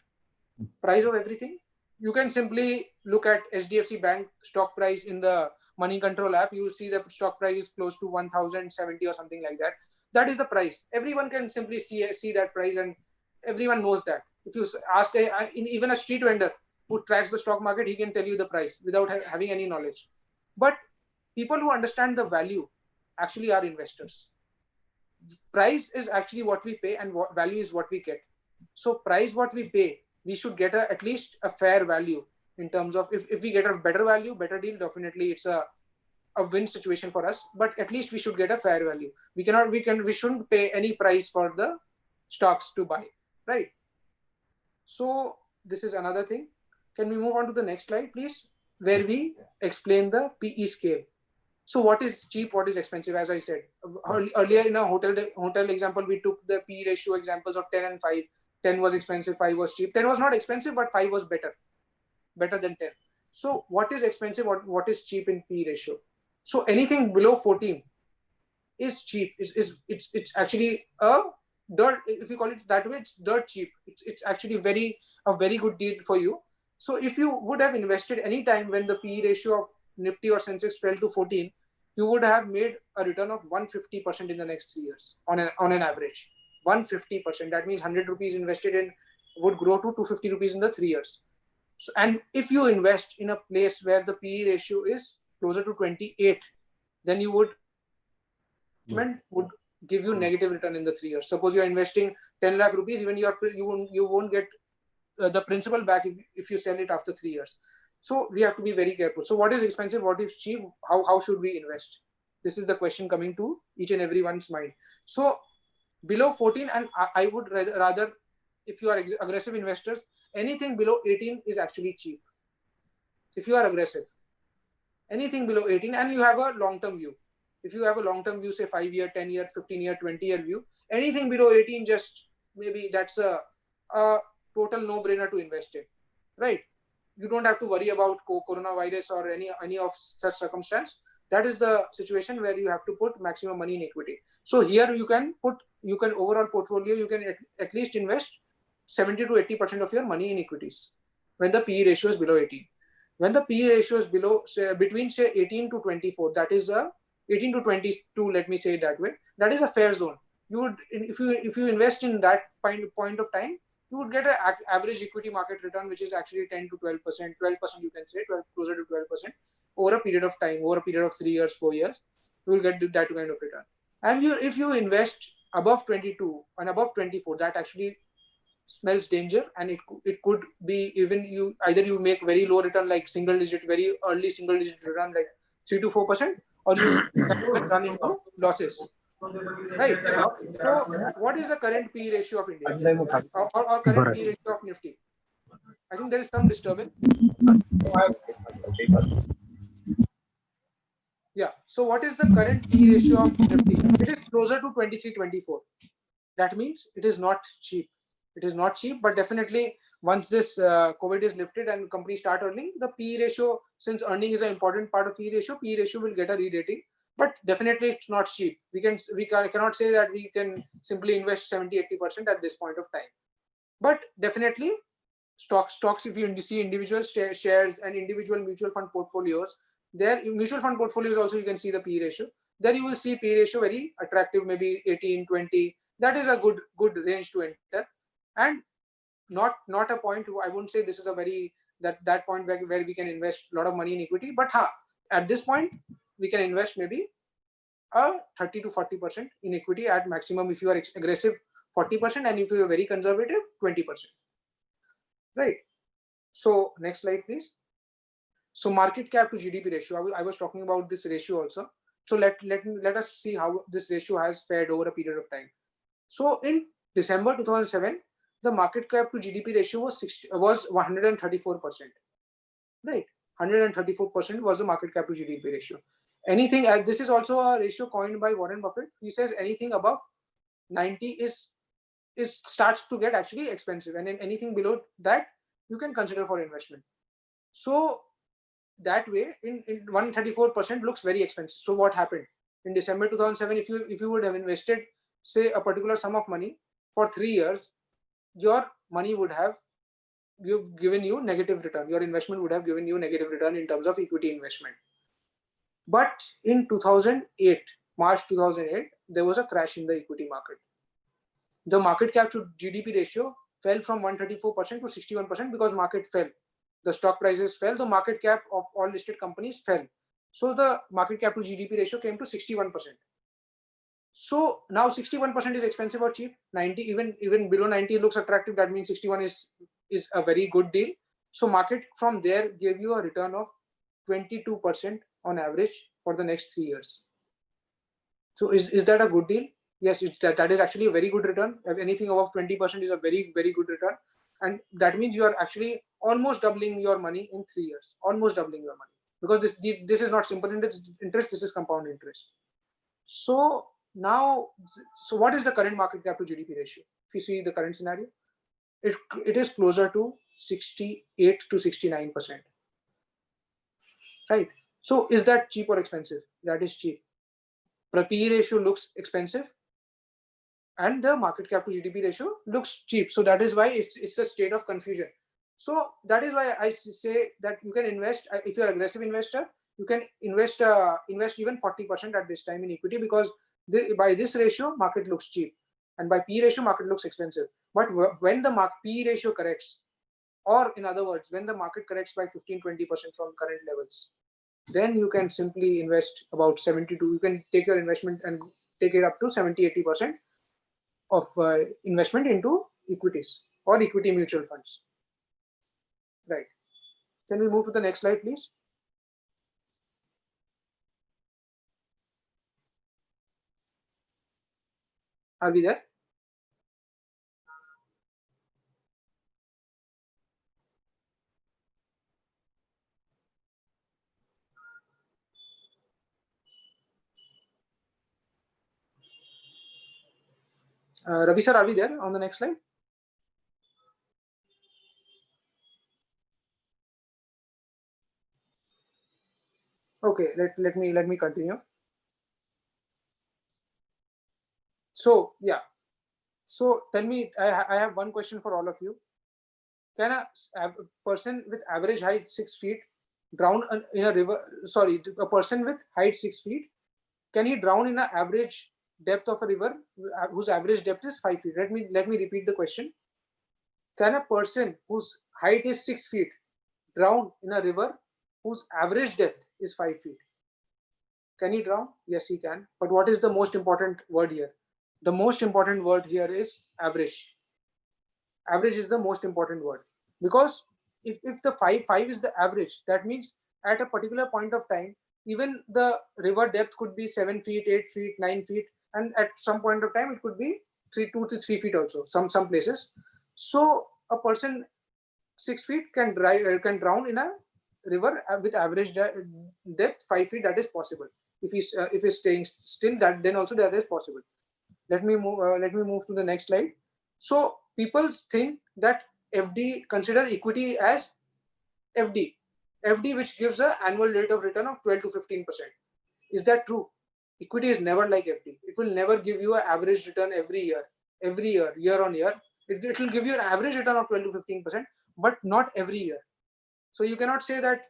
Price of everything? You can simply look at HDFC Bank stock price in the money control app. You will see the stock price is close to 1070 or something like that. That is the price. Everyone can simply see that price, and everyone knows that. If you ask even a street vendor who tracks the stock market, he can tell you the price without having any knowledge. But people who understand the value actually are investors. Price is actually what we pay, and value is what we get. So price what we pay, we should get at least a fair value in terms of, if we get a better value, better deal, definitely it's a win situation for us, but at least we should get a fair value. We shouldn't pay any price for the stocks to buy, right? So this is another thing. Can we move on to the next slide, please, where we explain the PE scale? So what is cheap, what is expensive? As I said earlier, in a hotel example, we took the PE ratio examples of 10 and 5. 10 was expensive, 5 was cheap. 10 was not expensive, but 5 was better than 10. So what is expensive, what is cheap in PE ratio? So anything below 14 is cheap. It's actually a dirt, if you call it that way, it's dirt cheap. It's actually a very good deal for you. So if you would have invested any time when the PE ratio of Nifty or Sensex fell to 14, you would have made a return of 150% in the next 3 years on an average. 150%. That means 100 rupees invested in would grow to 250 rupees in the 3 years. So, and if you invest in a place where the PE ratio is closer to 28, then you would give you negative return in the 3 years. Suppose you are investing 10 lakh rupees, even you won't get the principal back if you sell it after 3 years. So we have to be very careful. So what is expensive, what is cheap, how should we invest? This is the question coming to each and everyone's mind. So below 14, and I would rather, if you are aggressive investors, anything below 18 is actually cheap. If you are aggressive, anything below 18, and you have a long-term view. If you have a long-term view, say 5-year, 10-year, 15-year, 20-year view, anything below 18, just maybe that's a total no-brainer to invest in, right? You don't have to worry about coronavirus or any of such circumstance. That is the situation where you have to put maximum money in equity. So here you can overall portfolio, you can at least invest 70 to 80% of your money in equities when the PE ratio is below 18. When the PE ratio is below, say, between say 18 to 24, that is 18 to 22, let me say it that way, that is a fair zone. You would, if you invest in that point of time, you would get an average equity market return, which is actually 10 to 12%, 12% you can say, closer to 12% over a period of time, over a period of 3 years, 4 years, you will get that kind of return. And if you invest above 22 and above 24, that actually smells danger, and it could be even either you make very low return, like very early single digit return, like 3 to 4%, or you run into losses. Right. So what is the current PE ratio of India or current PE ratio of Nifty? I think there is some disturbance. Yeah. So what is the current PE ratio of Nifty? It is closer to 23, 24. That means it is not cheap. It is not cheap, but definitely once this COVID is lifted and companies start earning, the PE ratio, since earning is an important part of PE ratio will get a re-rating. But definitely it's not cheap. We cannot say that we can simply invest 70-80% at this point of time. But definitely stocks, if you see individual shares and individual mutual fund portfolios, there mutual fund portfolios also you can see the PE ratio. There you will see PE ratio very attractive, maybe 18, 20. That is a good range to enter, and not a point. I wouldn't say this is a very that point where we can invest a lot of money in equity. But at this point, we can invest maybe 30 to 40% in equity at maximum if you are aggressive 40%, and if you are very conservative 20%. Right. So next slide, please. So market cap to GDP ratio. I was talking about this ratio also. So let us see how this ratio has fared over a period of time. So in December 2007, the market cap to GDP ratio was 134%. Right. 134% was the market cap to GDP ratio. Anything, this is also a ratio coined by Warren Buffett. He says anything above 90 is starts to get actually expensive, and anything below that you can consider for investment. So that way, in 134% looks very expensive. So what happened in December 2007? If you would have invested, say, a particular sum of money for 3 years, your money would have given you negative return. Your investment would have given you negative return in terms of equity investment. But in 2008, March 2008, there was a crash in the equity market. The market cap to GDP ratio fell from 134% to 61% because market fell. The stock prices fell, the market cap of all listed companies fell. So the market cap to GDP ratio came to 61%. So now 61% is expensive or cheap. 90, even below 90 looks attractive. That means 61 is a very good deal. So market from there gave you a return of 22% on average for the next 3 years. So is that a good deal? Yes, that is actually a very good return. Anything above 20% is a very, very good return. And that means you are actually almost doubling your money in 3 years, almost doubling your money. Because this is not simple interest, this is compound interest. So now, so what is the current market cap to GDP ratio? If you see the current scenario, it is closer to 68 to 69%. Right? So is that cheap or expensive? That is cheap. The PE ratio looks expensive, and the market cap to GDP ratio looks cheap. So that is why it's a state of confusion. So that is why I say that you can invest, if you're an aggressive investor, you can invest even 40% at this time in equity, because by this ratio, market looks cheap, and by P ratio, market looks expensive. But when the P ratio corrects, or in other words, when the market corrects by 15-20% from current levels, then you can simply invest about 72. You can take your investment and take it up to 70-80% of investment into equities or equity mutual funds. Right. Can we move to the next slide, please? Are we there? Ravi sir, are we there on the next slide? Okay, let me continue. So yeah, so tell me, I have one question for all of you. Can a person with average height 6 feet drown in a river? Sorry, a person with height 6 feet, can he drown in an average depth of a river whose average depth is 5 feet? Let me repeat the question. Can a person whose height is 6 feet drown in a river whose average depth is 5 feet? Can he drown? Yes, he can. But what is the most important word here? The most important word here is average. Average is the most important word, because if the 5 is the average, that means at a particular point of time, even the river depth could be 7 feet, 8 feet, 9 feet, and at some point of time it could be 2 to 3 feet also, some places. So a person 6 feet can drown in a river with average depth 5 feet. That is possible. If he's staying still, then also that is possible. Let me move to the next slide. So people think that FD, consider equity as FD, which gives an annual rate of return of 12 to 15%. Is that true? Equity is never like FD. It will never give you an average return every year, year on year. It will give you an average return of 12 to 15%, but not every year. So you cannot say that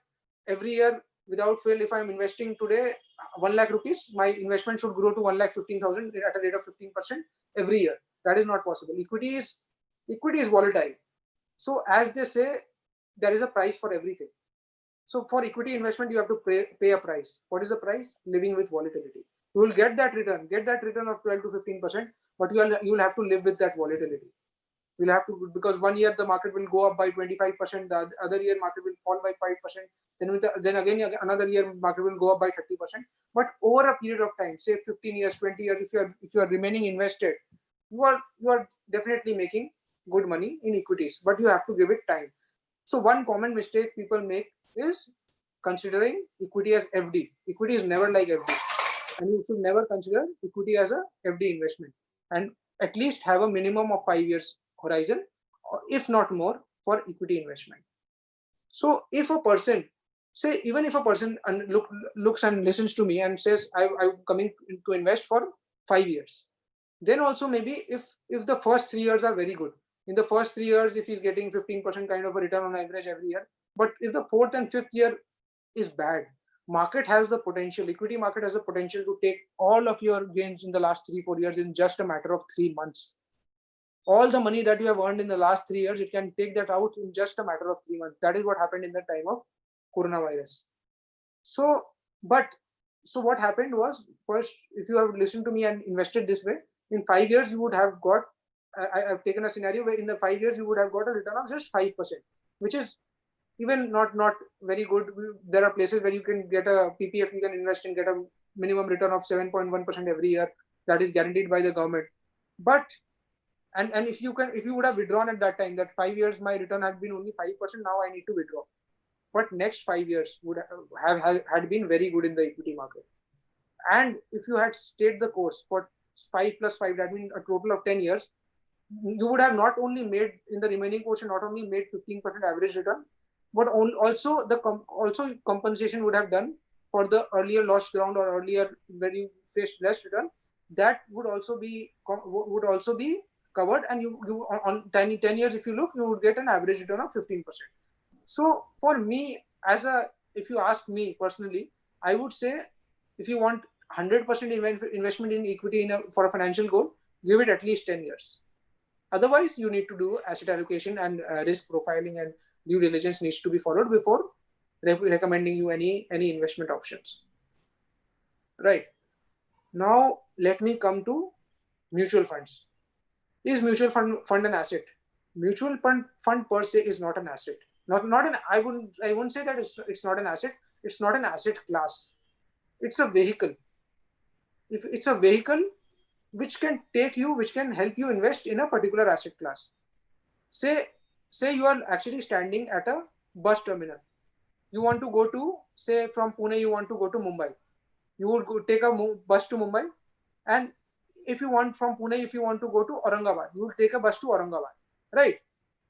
every year without fail, if I'm investing today 1 lakh rupees, my investment should grow to 1,15,000 at a rate of 15% every year. That is not possible. Equity is volatile. So as they say, there is a price for everything. So for equity investment, you have to pay a price. What is the price? Living with volatility. You will get that return of 12 to 15%, but you will have to live with that volatility. You'll have to, because 1 year the market will go up by 25%, the other year market will fall by 5%, then again another year market will go up by 30%. But over a period of time, say 15 years, 20 years, if you are remaining invested, you are definitely making good money in equities, but you have to give it time. So one common mistake people make is considering equity as FD. Equity is never like FD, and you should never consider equity as a FD investment, and at least have a minimum of 5 years horizon, or if not more, for equity investment. So if a person, say, even if a person looks and listens to me and says, I'm coming to invest for 5 years, then also maybe if the first 3 years are very good, in the first 3 years, if he's getting 15% kind of a return on average every year, but if the fourth and fifth year is bad, market has the potential, equity market has the potential to take all of your gains in the last 3-4 years in just a matter of 3 months. All the money that you have earned in the last 3 years, it can take that out in just a matter of 3 months. That is what happened in the time of coronavirus. So what happened was, first, if you have listened to me and invested this way, in 5 years you would have got, I've taken a scenario where in the 5 years you would have got a return of just 5%, which is even not very good. There are places where you can get a PPF, you can invest and get a minimum return of 7.1% every year, that is guaranteed by the government. But and if you would have withdrawn at that time, that 5 years my return had been only 5%, now I need to withdraw. But next 5 years would had been very good in the equity market. And if you had stayed the course for 5 plus 5, that means a total of 10 years, you would have not only made in the remaining portion, not only made 15% average return, but also also compensation would have done for the earlier lost ground or earlier where you faced less return. That would also be covered, and you on 10 years, if you look, you would get an average return of 15%. So for me, if you ask me personally, I would say, if you want 100% investment in equity for a financial goal, give it at least 10 years. Otherwise, you need to do asset allocation and risk profiling, and due diligence needs to be followed before recommending you any investment options. Right. Now, let me come to mutual funds. Is mutual fund an asset? Mutual fund per se is not an asset. I wouldn't say that it's not an asset. It's not an asset class. It's a vehicle. If it's a vehicle which can help you invest in a particular asset class. Say you are actually standing at a bus terminal. You want to go to, say, from Pune, you want to go to Mumbai. You would take a bus to Mumbai, and if you want from Pune, if you want to go to Aurangabad, you will take a bus to Aurangabad, right?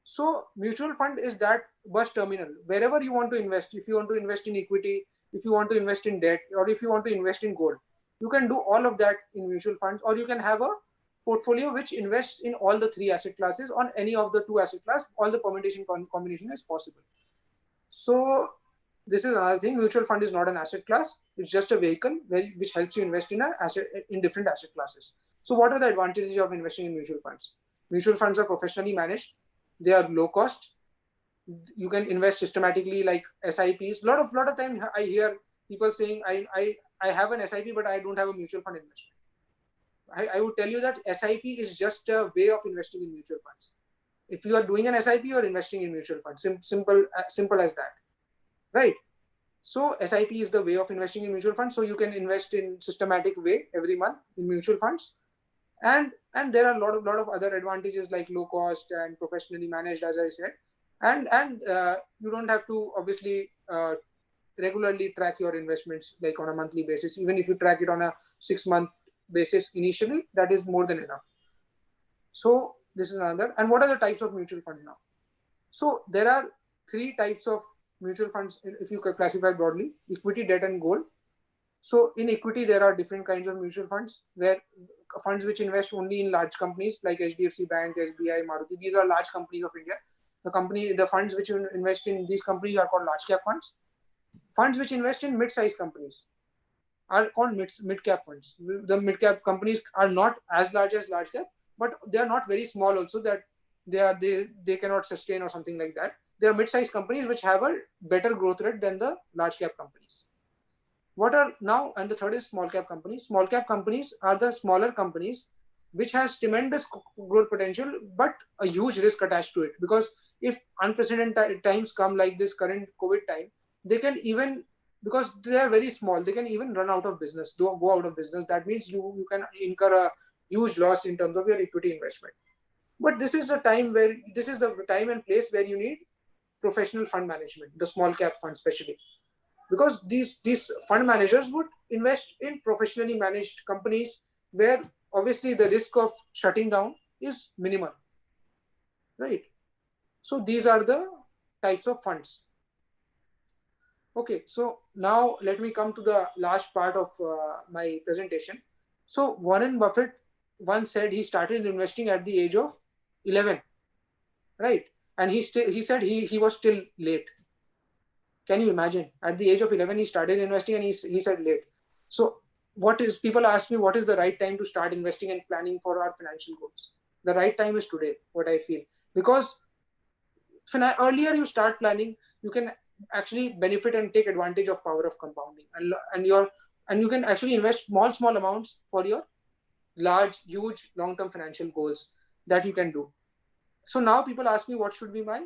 So mutual fund is that bus terminal. Wherever you want to invest, if you want to invest in equity, if you want to invest in debt, or if you want to invest in gold, you can do all of that in mutual funds, or you can have a portfolio which invests in all the 3 asset classes on any of the 2 asset class. All the combination is possible. So this is another thing. Mutual fund is not an asset class. It's just a vehicle which helps you invest in different asset classes. So what are the advantages of investing in mutual funds? Mutual funds are professionally managed. They are low cost. You can invest systematically like SIPs. Lot of time I hear people saying, I have an SIP, but I don't have a mutual fund investment. I would tell you that SIP is just a way of investing in mutual funds. If you are doing an SIP, you are investing in mutual funds. Simple as that. Right. So SIP is the way of investing in mutual funds. So you can invest in systematic way every month in mutual funds. And there are a lot of other advantages like low cost and professionally managed, as I said. And you don't have to obviously regularly track your investments like on a monthly basis. Even if you track it on a 6-month basis initially, that is more than enough. So this is another. And what are the types of mutual funds now? So there are 3 types of mutual funds, if you can classify broadly: equity, debt, and gold. So in equity, there are different kinds of mutual funds, where funds which invest only in large companies like HDFC Bank, SBI, Maruti. These are large companies of India. The funds which invest in these companies are called large cap funds. Funds which invest in mid-sized companies are called mid-cap funds. The mid-cap companies are not as large as large cap, but they are not very small also that they cannot sustain or something like that. They are mid-sized companies which have a better growth rate than the large cap companies. And the third is small cap companies. Small cap companies are the smaller companies which has tremendous growth potential, but a huge risk attached to it. Because if unprecedented times come like this current COVID time, they can even, because they are very small, they can even run out of business, go out of business. That means you can incur a huge loss in terms of your equity investment. But this is the time and place where you need professional fund management, the small cap fund especially. because these fund managers would invest in professionally managed companies where obviously the risk of shutting down is minimal, right? So these are the types of funds. Okay, so now let me come to the last part of my presentation. So Warren Buffett once said he started investing at the age of 11, right? And he said he was still late. Can you imagine? At the age of 11, he started investing, and he said late. So people ask me, what is the right time to start investing and planning for our financial goals? The right time is today, what I feel. Because earlier you start planning, you can actually benefit and take advantage of power of compounding, and you can actually invest small amounts for your large, huge, long-term financial goals that you can do. So now people ask me, what should be my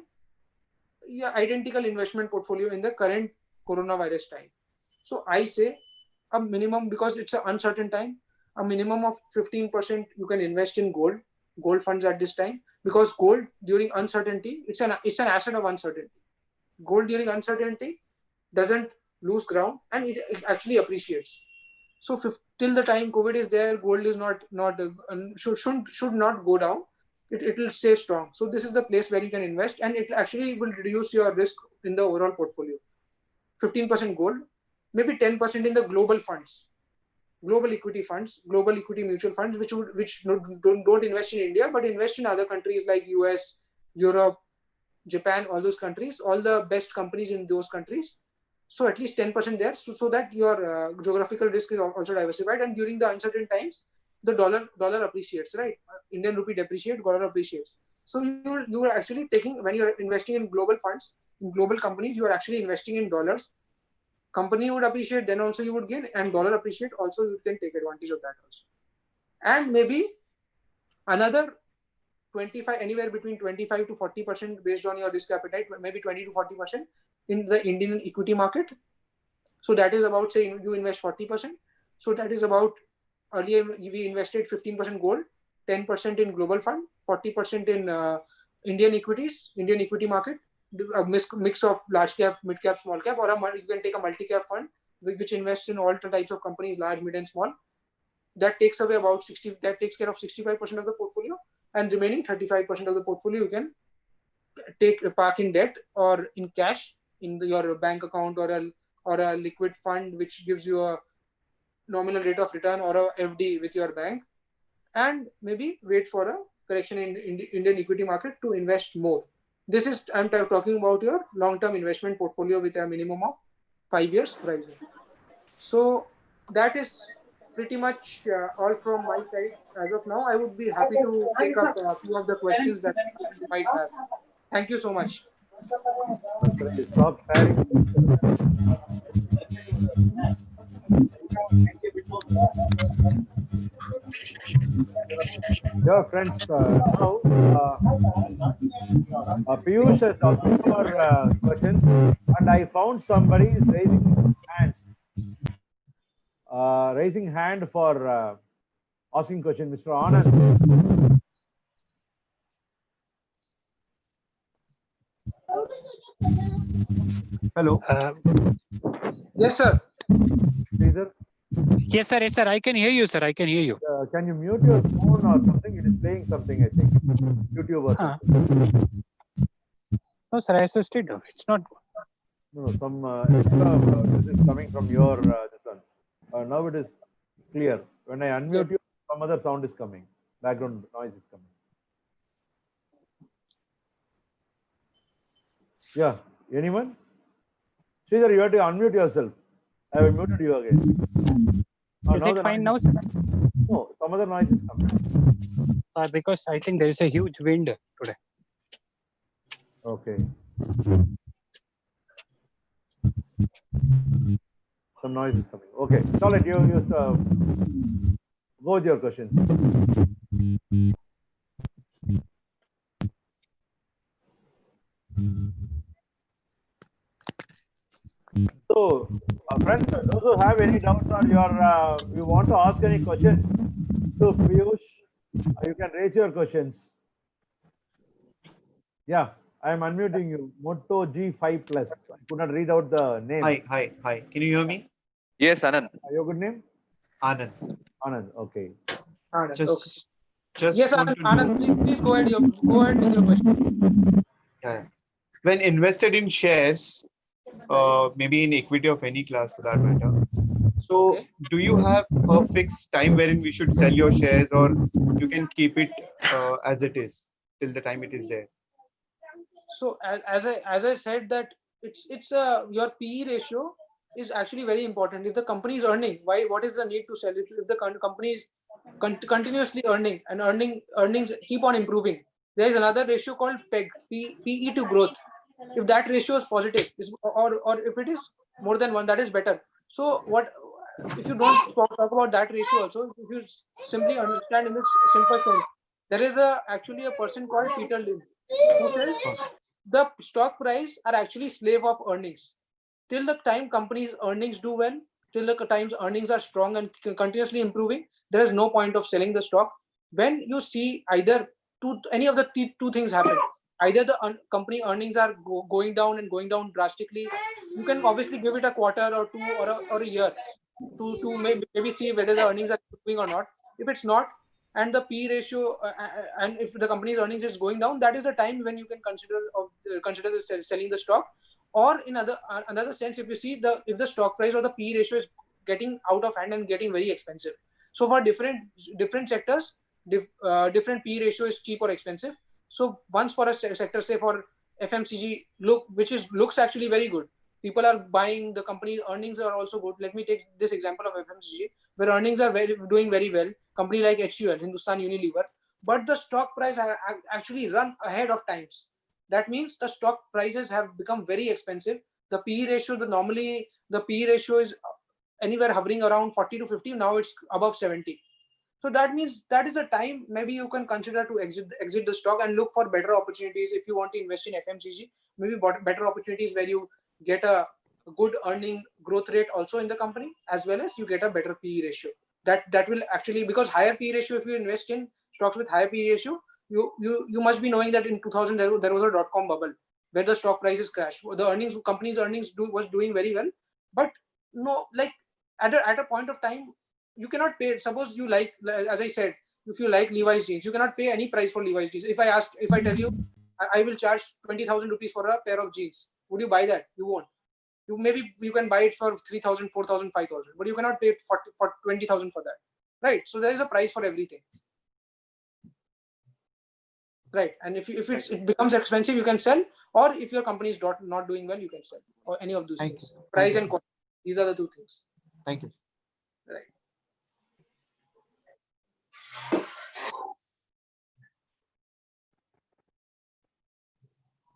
identical investment portfolio in the current coronavirus time? So I say a minimum, because it's an uncertain time, a minimum of 15% you can invest in gold funds at this time, because gold during uncertainty, it's an asset of uncertainty. Gold during uncertainty doesn't lose ground, and it actually appreciates. So till the time COVID is there, gold is should not go down. It will stay strong. So this is the place where you can invest, and it actually will reduce your risk in the overall portfolio. 15% gold, maybe 10% in the global funds, global equity funds, global equity mutual funds, which don't invest in India, but invest in other countries like US, Europe, Japan, all those countries, all the best companies in those countries. So at least 10% there, so that your geographical risk is also diversified. And during the uncertain times, the dollar appreciates, right? Indian rupee depreciates, dollar appreciates. So you are actually taking, when you're investing in global funds, in global companies, you are actually investing in dollars. Company would appreciate, then also you would gain, and dollar appreciate, also you can take advantage of that also. And maybe another 25, anywhere between 25 to 40% based on your risk appetite, maybe 20 to 40% in the Indian equity market. So that is about, say, you invest 40%. So that is about, earlier we invested 15% gold, 10% in global fund, 40% in Indian equities, Indian equity market, a mix of large cap, mid cap, small cap, or you can take a multi-cap fund which invests in all types of companies, large, mid, and small. That takes away about 60. That takes care of 65% of the portfolio, and remaining 35% of the portfolio you can park in debt or in cash in your bank account, or a liquid fund which gives you a nominal rate of return, or a FD with your bank, and maybe wait for a correction in Indian equity market to invest more. This is, I'm talking about your long-term investment portfolio with a minimum of 5 years horizon. So that is pretty much all from my side as of now. I would be happy to take up a few of the questions that you might have. Thank you so much. Stop sharing. Yeah, friends, now Piyush has asked for questions, and I found somebody is raising hand for asking question, Mr. Anand. Hello. Yes, sir. Caesar, Yes, sir. Yes, sir. I can hear you, sir. I can hear you. can you mute your phone or something? It is playing something, I think. YouTube or something. No, sir. I assisted. It's not. No, some extra this is coming from your this one. Now it is clear. When I unmute you, some other sound is coming. Background noise is coming. Yeah. Anyone? Sridhar, you have to unmute yourself. I have muted you again. Is it fine now, sir? No, some other noise is coming. Because I think there is a huge wind today. Okay. Some noise is coming. Okay. Solid. You go with your questions. So, friends, those who have any doubts or you want to ask any questions to Piyush, you can raise your questions. Yeah, I am unmuting you. Moto G5 Plus. I could not read out the name. Hi. Can you hear me? Yes, Anand. Your good name? Anand. Anand. Okay. Anand, okay. Just Yes, want to Anand, please go ahead. Go ahead with your question. Yeah. When invested in shares, maybe in equity of any class for that matter. So, Okay. do you have a fixed time wherein we should sell your shares, or you can keep it as it is till the time it is there? So as I said that it's your PE ratio is actually very important. If the company is earning, what is the need to sell it? If the company is continuously earning and earnings keep on improving, there is another ratio called PE to growth. If that ratio is positive, or if it is more than one, that is better. So what if you don't talk about that ratio also? If you simply understand in this simple sense, there is actually a person called Peter Lynn who says the stock price are actually slave of earnings. Till the time companies earnings do well, till the times earnings are strong and continuously improving, there is no point of selling the stock. When you see either any of the two things happen, either the company earnings are going down and going down drastically, you can obviously give it a quarter or two or a year to maybe see whether the earnings are improving or not. If it's not, and the P ratio and if the company's earnings is going down, that is the time when you can consider selling the stock. Or in another sense, if you see if the stock price or the P ratio is getting out of hand and getting very expensive. So for different sectors, different P ratio is cheap or expensive. So once for a sector, say for FMCG, looks actually very good. People are buying, the company's earnings are also good. Let me take this example of FMCG, where earnings are doing very well. Company like HUL, Hindustan Unilever, but the stock price have actually run ahead of times. That means the stock prices have become very expensive. The PE ratio, normally the PE ratio is anywhere hovering around 40 to 50. Now it's above 70. So that means that is the time maybe you can consider to exit the stock and look for better opportunities. If you want to invest in FMCG, maybe better opportunities where you get a good earning growth rate also in the company, as well as you get a better PE ratio. That will actually, because higher PE ratio, if you invest in stocks with higher PE ratio, you must be knowing that in 2000 there was a dot-com bubble where the stock prices crashed. The company's earnings was doing very well, but no, like at a point of time, you cannot pay. Suppose you like, as I said, if you like Levi's jeans, you cannot pay any price for Levi's jeans. If I tell you I will charge 20,000 rupees for a pair of jeans, would you buy that? You won't. You can buy it for 3,000, 4,000, 5,000, but you cannot pay for 20,000 for that, right? So there is a price for everything, right? And if it becomes expensive, you can sell, or if your company is not doing well, you can sell, or any of those things. Price and quantity, these are the two things. Thank you. Right.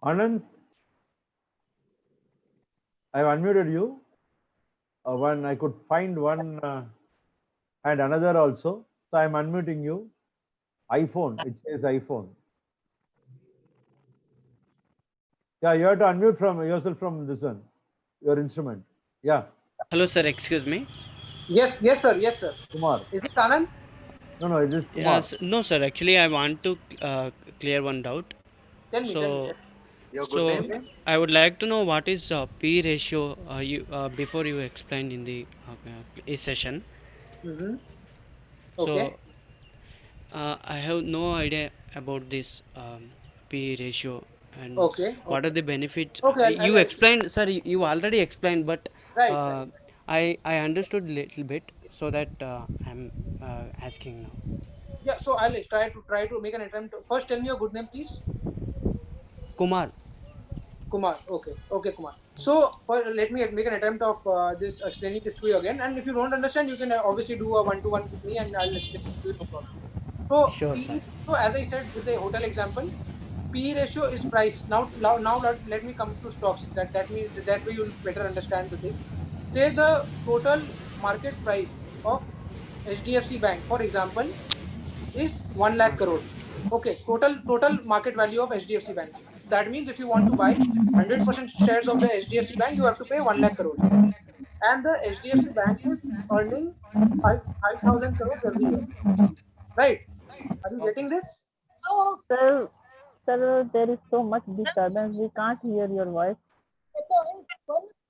Anand, I have unmuted you. One I could find one and another also. So I am unmuting you. iPhone. It says iPhone. Yeah, you have to unmute from yourself from this one, your instrument. Yeah. Hello, sir. Excuse me. Yes, sir. Kumar. Is it Anand? No, it is Kumar. Yes. No, sir. Actually, I want to clear one doubt. Tell me. Your good So name? I would like to know what is P ratio. Before you explained in the session. Mm-hmm. Okay. So I have no idea about this P ratio and Okay. what are the benefits. Okay. You explained, sir. You already explained, but Right. I understood little bit, so that I'm asking now. Yeah. So I'll try to make an attempt. First, tell me your good name, please. Kumar. Kumar. Okay, Kumar. So let me make an attempt of this explaining this to you again. And if you don't understand, you can obviously do a one-to-one with me, and I'll explain to you, no problem. So Sure, PE. sir. So as I said with the hotel example, PE ratio is price. Now let me come to stocks. That way you'll better understand the thing. Say the total market price of HDFC Bank, for example, is 1 lakh crore. Okay, total market value of HDFC Bank. That means if you want to buy 100% shares of the HDFC Bank, you have to pay 1 lakh crore. And the HDFC Bank is earning 5,000 crores every year. Right? Are you getting this? So, Sir, there is so much disturbance. We can't hear your voice.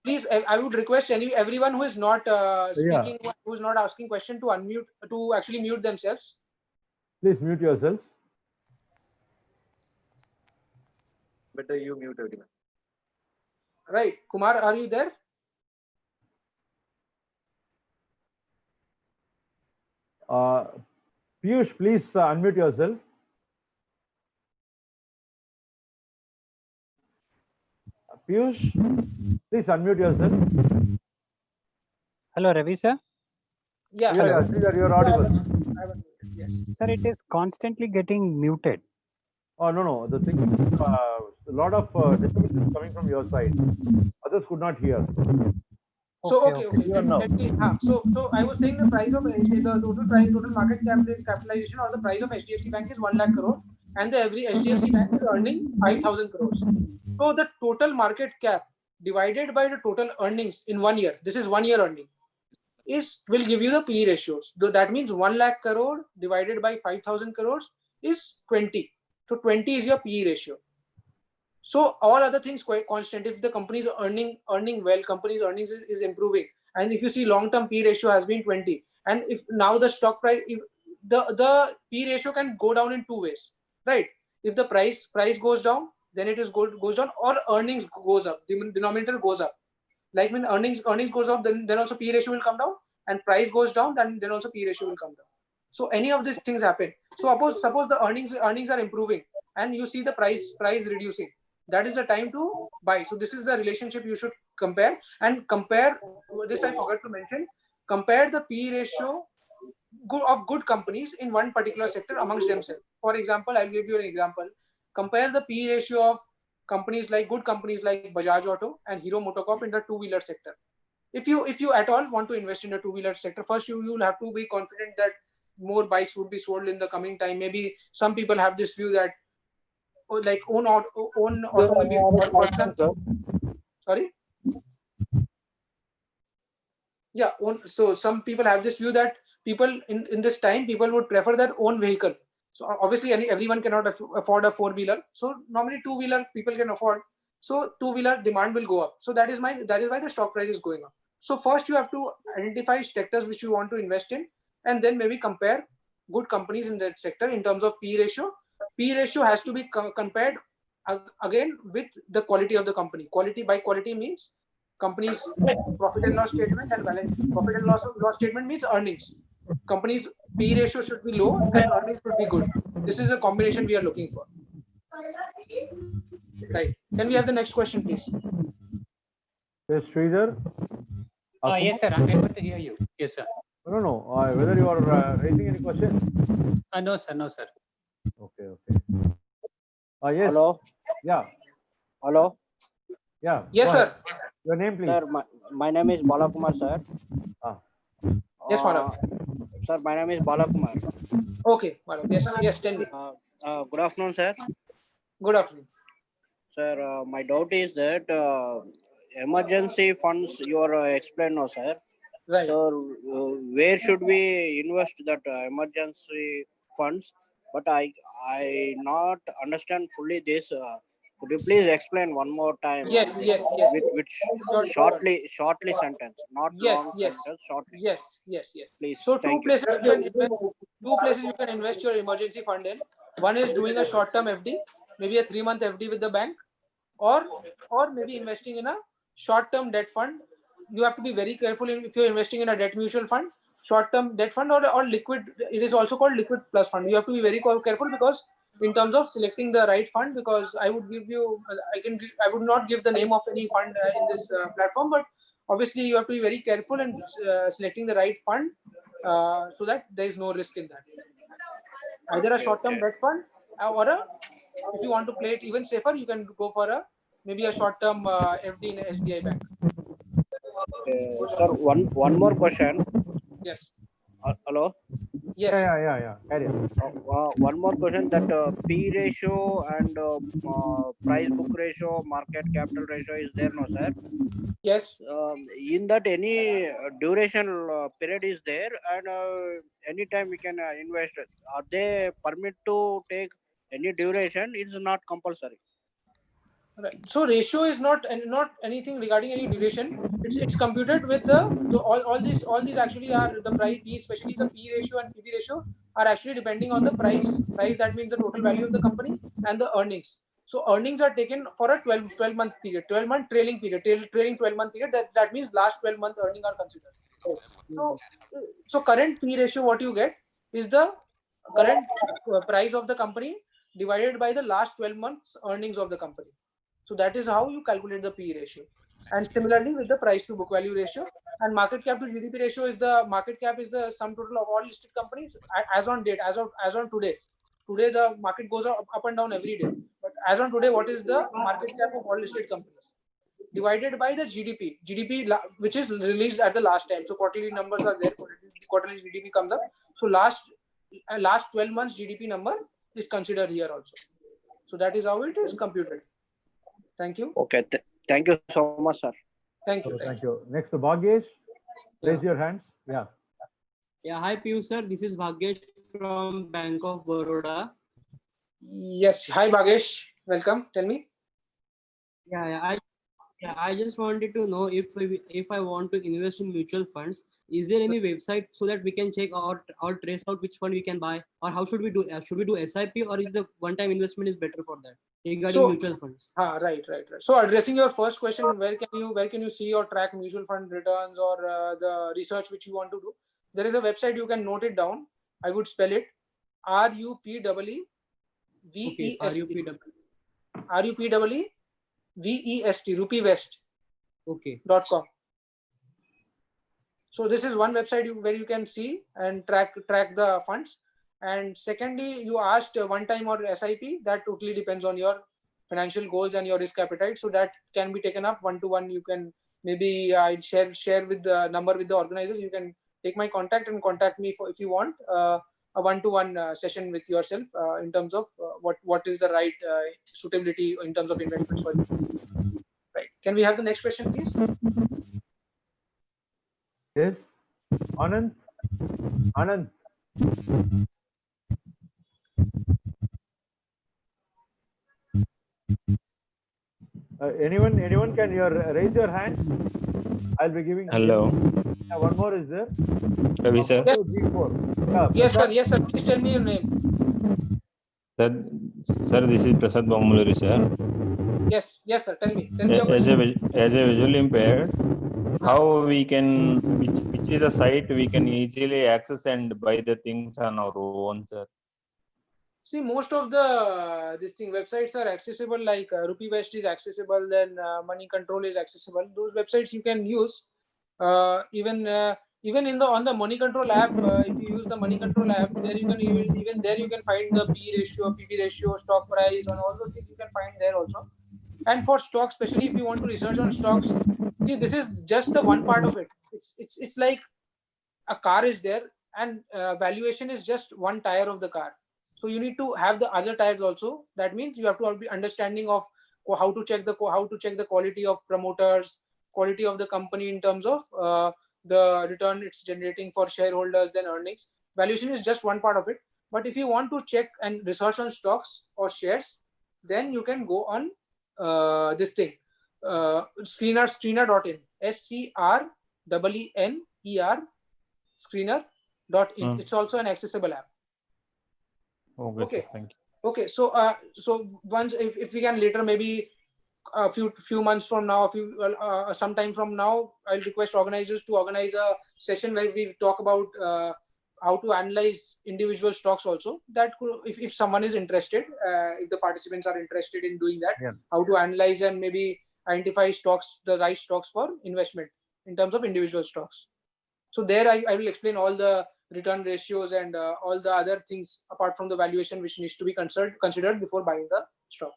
Please, I would request everyone who is not Yeah. speaking, who is not asking question, to unmute, to actually mute themselves. Please mute yourself. Better you mute everyone. Right, Kumar, are you there? Piyush, please unmute yourself. Piyush, please unmute yourself. Hello, Ravi sir. Yeah. Yeah, Sridhar, you're audible. Yes. Sir, it is constantly getting muted. Oh, no. The thing is, a lot of disturbance is coming from your side. Others could not hear. So Okay. Even now. So I was saying the price of the total market capitalization or the price of HDFC Bank is 1 lakh crore, and every HDFC Bank is earning 5,000 crores. So the total market cap divided by the total earnings in 1 year, this is 1 year earning, will give you the PE ratios. So that means 1 lakh crore divided by 5,000 crores is 20. So 20 is your PE ratio. So all other things quite constant. If the company is earning well, company's earnings is improving, and if you see long-term P ratio has been 20, and if now the stock price, the P ratio can go down in two ways, right? If the price goes down, then it goes down, or earnings goes up, the denominator goes up. Like when earnings goes up, then also P ratio will come down, and price goes down, then also P ratio will come down. So any of these things happen. So suppose the earnings are improving, and you see the price reducing. That is the time to buy. So this is the relationship you should compare. This I forgot to mention. Compare the P ratio of good companies in one particular sector amongst themselves. For example, I'll give you an example. Compare the P ratio of good companies like Bajaj Auto and Hero MotoCorp in the two-wheeler sector. If you at all want to invest in the two-wheeler sector, first you will have to be confident that more bikes would be sold in the coming time. Maybe some people have this view that own automobile or person. Sorry. Yeah. So some people have this view that people in this time, people would prefer their own vehicle. So obviously everyone cannot afford a four-wheeler. So normally two-wheeler people can afford. So two-wheeler demand will go up. So that is why the stock price is going up. So first you have to identify sectors which you want to invest in, and then maybe compare good companies in that sector in terms of P ratio. P ratio has to be compared again with the quality of the company. Quality means company's profit and loss statement and balance sheet. Profit and loss statement means earnings. Company's P ratio should be low and earnings should be good. This is a combination we are looking for. Right. Can we have the next question, please? Yes, Sridhar. Yes, sir. I'm able to hear you. Yes, sir. No. Whether you are raising any question? No, sir. No, sir. Okay. Yes. Hello. Yeah. Hello. Yeah. Yes, sir. Your name, please. Sir, my name is Balakumar, sir. Yes, madam. Sir, my name is Balakumar. Okay, madam. Yes, tell me. Good afternoon, sir. Good afternoon. Sir, my doubt is that emergency funds you are explained now, sir. Right. So where should we invest that emergency funds? But I not understand fully this. Could you please explain one more time? Yes. Which shortly sentence, not long sentence, shortly. Yes. Please. So Thank two places you can invest your emergency fund in. One is doing a short-term FD, maybe a 3-month FD with the bank, or maybe investing in a short-term debt fund. You have to be very careful if you're investing in a debt mutual fund, short-term debt fund, or liquid. It is also called liquid plus fund. You have to be very careful because in terms of selecting the right fund, because I would not give the name of any fund in this platform, but obviously you have to be very careful in selecting the right fund so that there is no risk in that. Either a short-term debt fund or if you want to play it even safer, you can go for maybe a short-term FD in SBI Bank. Sir, one more question. Yes. Hello. Yes. Yeah. Carry on. One more question, that P ratio and price book ratio, market capital ratio is there, no, sir? Yes. In that any duration period is there, and anytime we can invest. Are they permit to take any duration is not compulsory. Right. So ratio is not anything regarding any duration. It's computed with all these actually are the price, especially the P ratio and PB ratio are actually depending on the price. Price, that means the total value of the company, and the earnings. So earnings are taken for a 12 month period, 12-month trailing period, trailing 12-month period. That means last 12-month earning are considered. So current P ratio, what you get is the current price of the company divided by the last 12 months earnings of the company. So that is how you calculate the P ratio. And similarly with the price to book value ratio, and market cap to GDP ratio is the market cap is the sum total of all listed companies as on date, as on today. Today the market goes up and down every day. But as on today, what is the market cap of all listed companies? Divided by the GDP which is released at the last time. So quarterly numbers are there, quarterly GDP comes up. So last 12 months GDP number is considered here also. So that is how it is computed. Thank you. Okay. Thank you so much, sir. Thank you. Thank you. Next, Bhagyesh. Raise your hands. Yeah. Yeah. Hi, Piyush sir. This is Bhagyesh from Bank of Baroda. Yes. Hi, Bhagyesh. Welcome. Tell me. I just wanted to know if I want to invest in mutual funds, is there any website so that we can check or trace out which fund we can buy, or how should we do? Should we do SIP, or is the one-time investment is better for that regarding mutual funds? Right. So addressing your first question, where can you see or track mutual fund returns or the research which you want to do? There is a website, you can note it down. I would spell it RUPEEVEST. RUPEEVEST, RupeeVest. Okay. .com. So this is one website where you can see and track the funds. And secondly, you asked one time or SIP. That totally depends on your financial goals and your risk appetite. So that can be taken up one-to-one. You can maybe share with the number with the organizers. You can take my contact and contact me if you want a one-to-one session with yourself in terms of what is the right suitability in terms of investments for you. Right. Can we have the next question, please? Yes. Anand. Anyone can raise your hands? I'll be giving. Hello. One more is there. Ravi sir. Yes. Yes, sir. Please tell me your name. Sir, this is Prasad Bamuluri, sir. Yes, sir. Tell me. As a visually impaired, how we can, which is the site we can easily access and buy the things on our own, sir? See, most of the websites are accessible, like RupeeVest is accessible, then Money Control is accessible. Those websites you can use. Even on the Money Control app, if you use the Money Control app, there you can find the P ratio, PB ratio, stock price, and all those things you can find there also. And for stocks, especially if you want to research on stocks, see, this is just the one part of it. It's like a car is there, and valuation is just one tire of the car. So you need to have the other tires also. That means you have to be understanding of how to check the quality of promoters, quality of the company in terms of the return it's generating for shareholders and earnings. Valuation is just one part of it. But if you want to check and research on stocks or shares, then you can go on this thing, screener.in, SCREENER, screener.in. It's also an accessible app. Okay. Sir, thank you. Okay, so once if we can later, maybe a few months from now, sometime from now, I'll request organizers to organize a session where we talk about how to analyze individual stocks also. That could, if someone is interested, if the participants are interested in doing that, how to analyze and maybe identify stocks, the right stocks for investment in terms of individual stocks. So there I will explain all the return ratios and all the other things apart from the valuation which needs to be considered before buying the stock.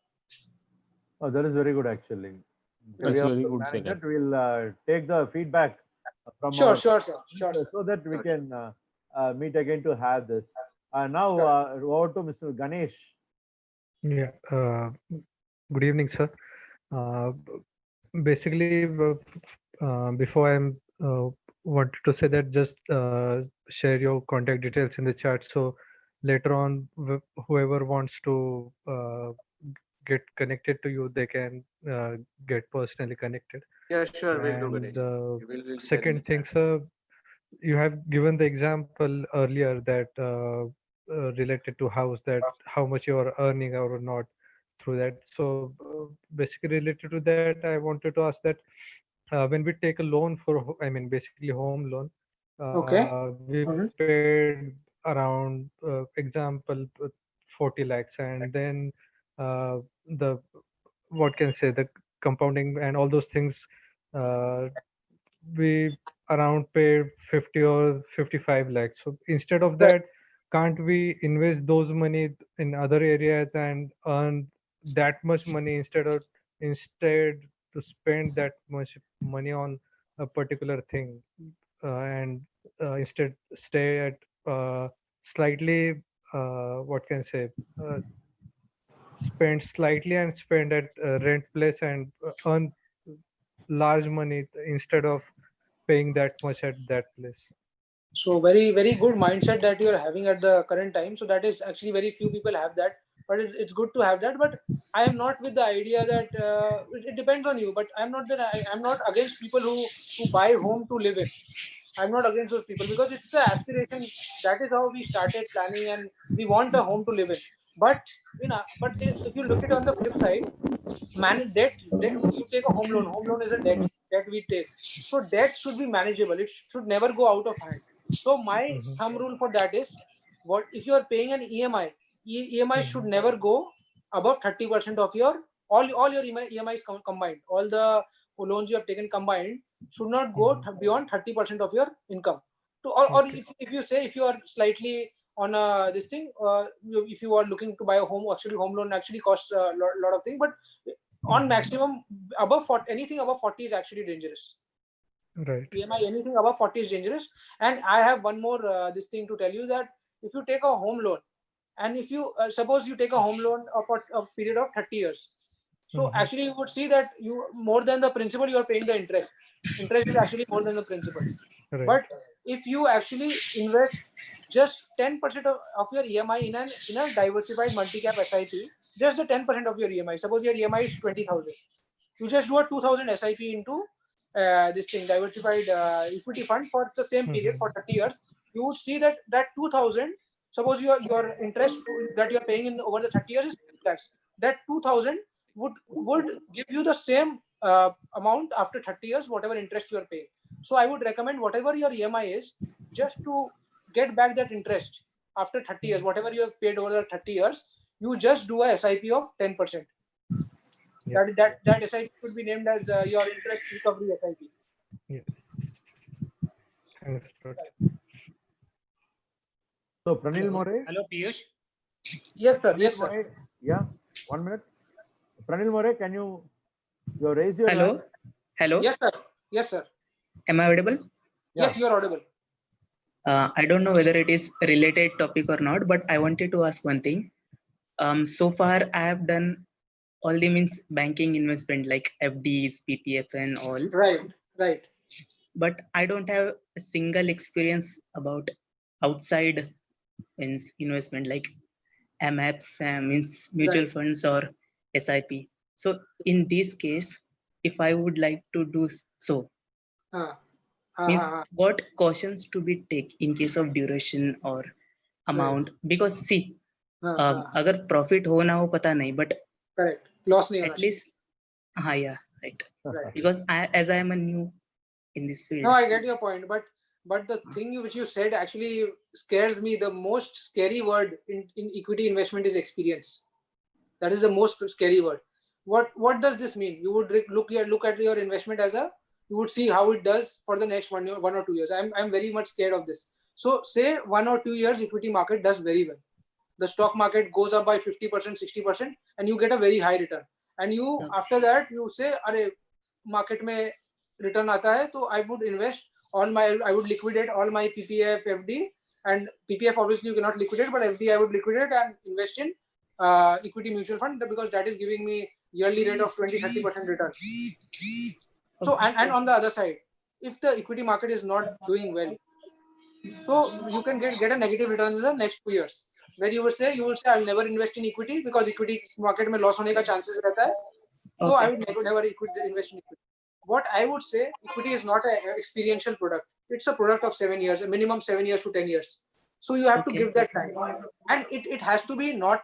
Oh, that is very good actually. That's very good. We'll take the feedback from sure, sir. So that we can meet again to have this. Now over to Mr. Ganesh. Yeah. Good evening, sir. Basically, before I'm wanted to say that just share your contact details in the chat, so later on, whoever wants to get connected to you, they can get personally connected. Yeah, sure, we'll do And Ganesh. the We'll share in the second thing, chat. sir, you have given the example earlier that related to house, that how much you are earning or not through that. So basically related to that, I wanted to ask that when we take a loan for, I mean, basically home loan, Okay. we paid around, example, 40 lakhs, and then the, what can say, the compounding and all those things, uh, we around pay 50 or 55 lakhs. So instead of Right. that, can't we invest those money in other areas and earn that much money, instead to spend that much money on a particular thing, and instead stay at slightly, what can I say, uh, spend slightly and spend at rent place and earn large money instead of paying that much at that place. So very good mindset that you are having at the current time. So that is actually very few people have that, but it's good to have that. But I am not with the idea that it depends on you. But I'm not against people who buy home to live in. I'm not against those people because it's the aspiration. That is how we started planning, and we want a home to live in. But if you look at it on the flip side, debt, you take a home loan. Home loan is a debt we take. So debt should be manageable. It should never go out of hand. So my thumb rule for that is, what if you are paying an EMI? EMI should never go above 30% of your all your EMIs combined. All the loans you have taken combined should not go beyond 30% of your income. Or if you say, if you are slightly on this thing, if you are looking to buy a home, actually home loan actually costs a lot of things, but on maximum above 40, anything above 40 is actually dangerous. Right. EMI, anything above 40 is dangerous. And I have one more this thing to tell you, that if you take a home loan, and if you suppose you take a home loan of a period of 30 years, so actually you would see that you, more than the principal, you are paying the interest. Interest is actually more than the principal. Right. But if you actually invest just 10% of your EMI in a diversified multi-cap SIP, just the 10% of your EMI, suppose your EMI is 20,000, you just do a 2,000 SIP into this thing, diversified equity fund for the same period for 30 years, you would see that 2,000, suppose your interest that you are paying in over the 30 years is 6 lakhs, that 2,000 would give you the same amount after 30 years, whatever interest you are paying. So I would recommend, whatever your EMI is, just to get back that interest after 30 years, whatever you have paid over the 30 years, you just do a SIP of 10%. Yeah. That SIP could be named as your interest recovery SIP. Yeah. Thanks, Rod. So Pranil More. Hello, Piyush. Yes, sir. Pranil Yes, sir. More, yeah, 1 minute. Pranil More, can you raise your Hello. hand? Hello. Yes, sir. Yes, sir. Am I audible? Yes, you are audible. I don't know whether it is related topic or not, but I wanted to ask one thing. So far I have done all the means banking investment like FDs, PPF and all. Right. But I don't have a single experience about outside means investment like MAPs, means mutual funds or SIP. So in this case, if I would like to do so, means what cautions to be take in case of duration or amount, because see, अगर profit हो ना हो पता नहीं, but correct, loss नहीं at least yeah, right. Because as I am a new in this field. No, I get your point, but the thing which you said actually scares me. The most scary word in equity investment is experience. That is the most scary word. What does this mean? You would look at your investment as you would see how it does for the next 1 or 2 years. I'm very much scared of this. So say 1 or 2 years equity market does very well. The stock market goes up by 50%, 60%, and you get a very high return. And you after that you say, "Arey, market में return आता है, तो I would invest I would liquidate all my PPF, FD, and PPF obviously you cannot liquidate, but FD I would liquidate and invest in equity mutual fund because that is giving me yearly rate of 20-30% return." So and on the other side, if the equity market is not doing well, so you can get a negative return in the next 2 years. where you will say I'll never invest in equity because equity market में loss होने का chances रहता है. So I would never invest in equity. What I would say, equity is not an experiential product. It's a product of 7 years, a minimum 7 years to 10 years. So you have to give that time, and it has to be not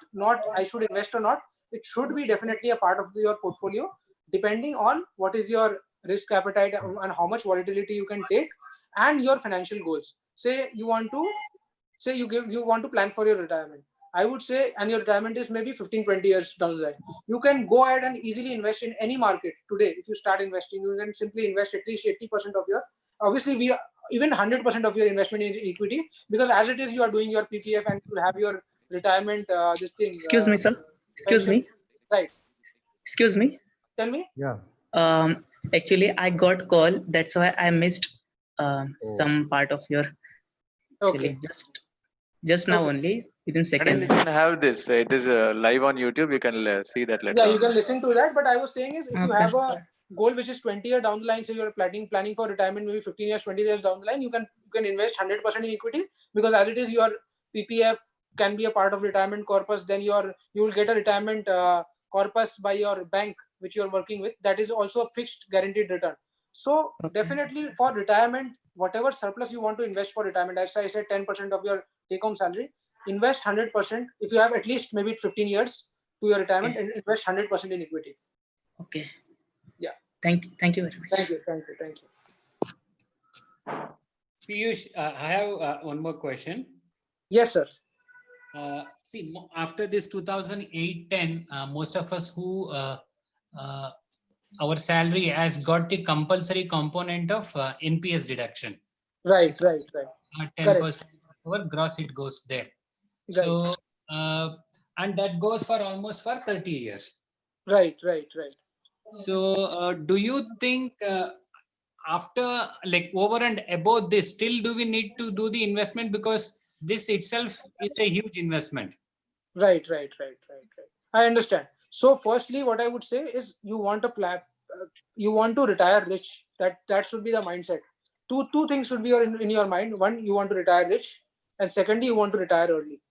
I should invest or not. It should be definitely a part of your portfolio, depending on what is your risk appetite and how much volatility you can take, and your financial goals. Say you want to plan for your retirement. I would say, and your retirement is maybe 15-20 years down the line. You can go ahead and easily invest in any market today. If you start investing, you can simply invest at least 80% of your, obviously even 100% of your investment in equity, because as it is, you are doing your PPF and you have your retirement, this thing. Excuse me, sir. Excuse me. Right. Excuse me. Tell me. Yeah. Actually, I got call. That's why I missed some part of your. Actually, just now only within second. You can have this. It is live on YouTube. You can see that later. Yeah, you can listen to that. But I was saying is, if you have a goal which is 20 years down the line, so you're planning for retirement, maybe 15 years, 20 years down the line, you can invest 100% in equity, because as it is, your PPF can be a part of retirement corpus. Then you will get a retirement corpus by your bank which you are working with. That is also a fixed guaranteed return. So definitely for retirement, whatever surplus you want to invest for retirement, as I said, 10% of your take-home salary, invest 100%. If you have at least maybe 15 years to your retirement, and invest 100% in equity. Okay. Yeah. Thank you very much. Thank you. Piyush, I have one more question. Yes, sir. See, after this 2008-10, most of us who our salary has got the compulsory component of NPS deduction. Right. 10% of our gross, it goes there. Right. So, and that goes for almost for 30 years. Right. So, do you think after, like, over and above this, still do we need to do the investment, because this itself is a huge investment? Right. I understand. So firstly, what I would say is, you want to plan, you want to retire rich. That should be the mindset. Two things should be in your mind. One, you want to retire rich, and secondly, you want to retire early.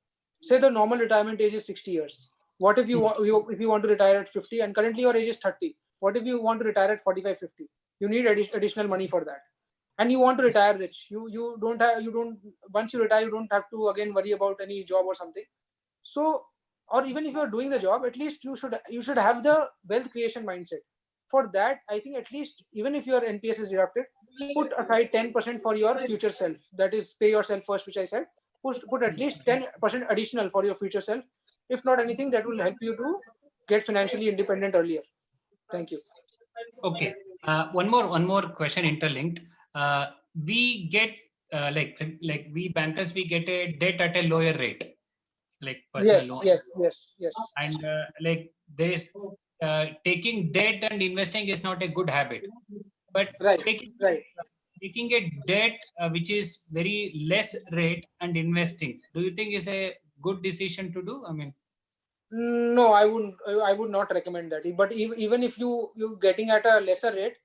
Say the normal retirement age is 60 years. What if you want to retire at 50, and currently your age is 30? What if you want to retire at 45, 50? You need additional money for that, and you want to retire rich. You don't once you retire, you don't have to again worry about any job or something. So, or even if you're doing the job, at least you should have the wealth creation mindset. For that, I think at least, even if your NPS is deducted, put aside 10% for your future self. That is, pay yourself first, which I said. Put at least 10% additional for your future self. If not anything, that will help you to get financially independent earlier. Thank you. Okay. One more question interlinked. We get like we bankers, we get a debt at a lower rate, like personal loan. Yes. And like there is taking debt and investing is not a good habit, but taking a debt which is very less rate and investing, do you think is a good decision to do? I mean, no, I would not recommend that. But even if you getting at a lesser rate,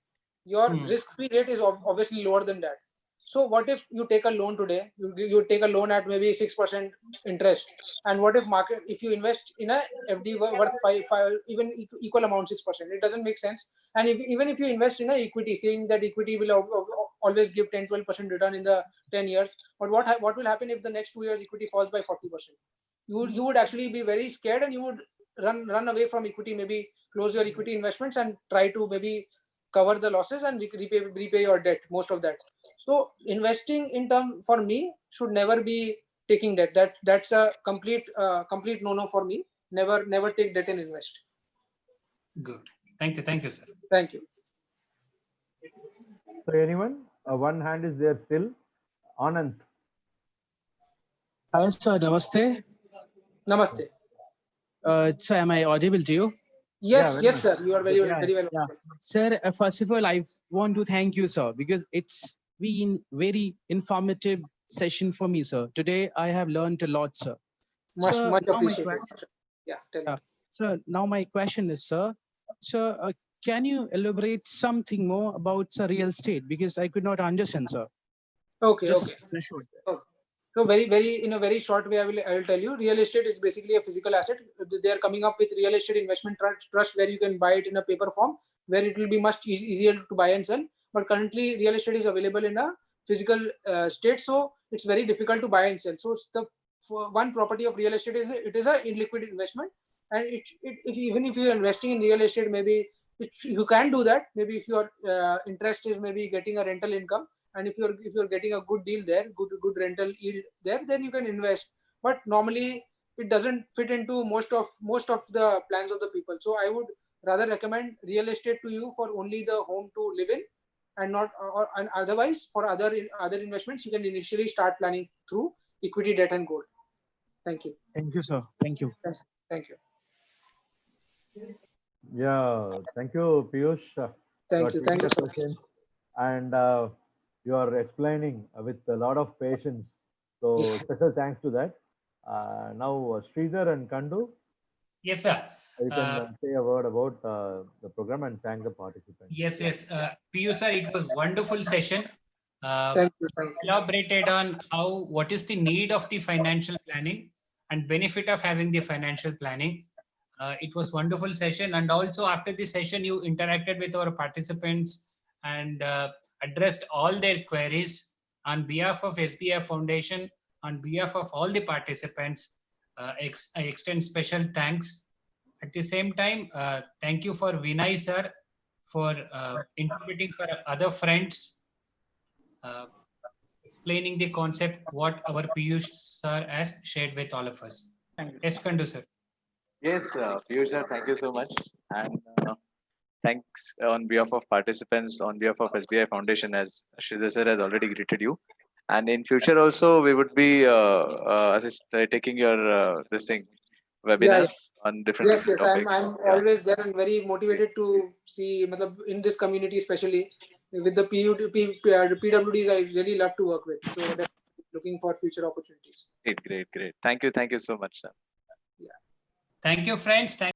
your risk-free rate is obviously lower than that. So what if you take a loan today? You take a loan at maybe 6% interest, and what if you invest in a FD worth 5 even equal amount 6%? It doesn't make sense. And even if you invest in a equity, saying that equity will always give 10-12% return in the 10 years, but what will happen if the next 2 years equity falls by 40%? You would actually be very scared, and you would run away from equity, maybe close your equity investments and try to maybe cover the losses and repay your debt, most of that. So investing for me should never be taking debt. That's a complete no for me. Never take debt and invest. Good. Thank you, sir. Thank you. So anyone? One hand is there still. Anand. Hi, sir. Namaste. Namaste. Sir, am I audible to you? Yes, sir. You are very well. Yeah. Sir, first of all, I want to thank you, sir, because it's been very informative session for me, sir. Today, I have learned a lot, sir. Much appreciated. Yeah, tell me. Sir, now my question is, sir, can you elaborate something more about real estate? Because I could not understand, sir. Okay. Just short. So very in a very short way, I will tell you. Real estate is basically a physical asset. They are coming up with real estate investment trust where you can buy it in a paper form, where it will be much easier to buy and sell. But currently, real estate is available in a physical state, so it's very difficult to buy and sell. So one property of real estate is it is a illiquid investment, and even if you are investing in real estate, maybe you can do that. Maybe if your interest is maybe getting a rental income, and if you're getting a good deal there, good rental yield there, then you can invest. But normally it doesn't fit into most of the plans of the people. So I would rather recommend real estate to you for only the home to live in, and not and otherwise for other investments you can initially start planning through equity, debt, and gold. Thank you. Thank you, sir. Thank you. Yes, thank you. Yeah, thank you, Piyush. Thank you. Thank you so much. And you are explaining with a lot of patience. So special thanks to that. Now, Sridhar and Kandu, Yes, sir. you can say a word about the program and thank the participants. Yes. Piyush sir, it was wonderful session. Thank you. Elaborated on what is the need of the financial planning and benefit of having the financial planning. It was wonderful session, and also after the session you interacted with our participants and addressed all their queries. On behalf of SBI Foundation, on behalf of all the participants, I extend special thanks. At the same time, thank you for Vinay sir for interpreting for other friends, explaining the concept what our Piyush sir has shared with all of us. Yes, Kandu sir. Yes, Piyush sir, thank you so much. And thanks on behalf of participants, on behalf of SBI Foundation, as Sridhar sir has already greeted you. And in future also, we would be taking your this thing, webinars on different Yes, topics. I'm always there and very motivated to see in this community, especially with the PWDs, I really love to work with. So definitely looking for future opportunities. Great. Thank you so much, sir. Thank you, friends.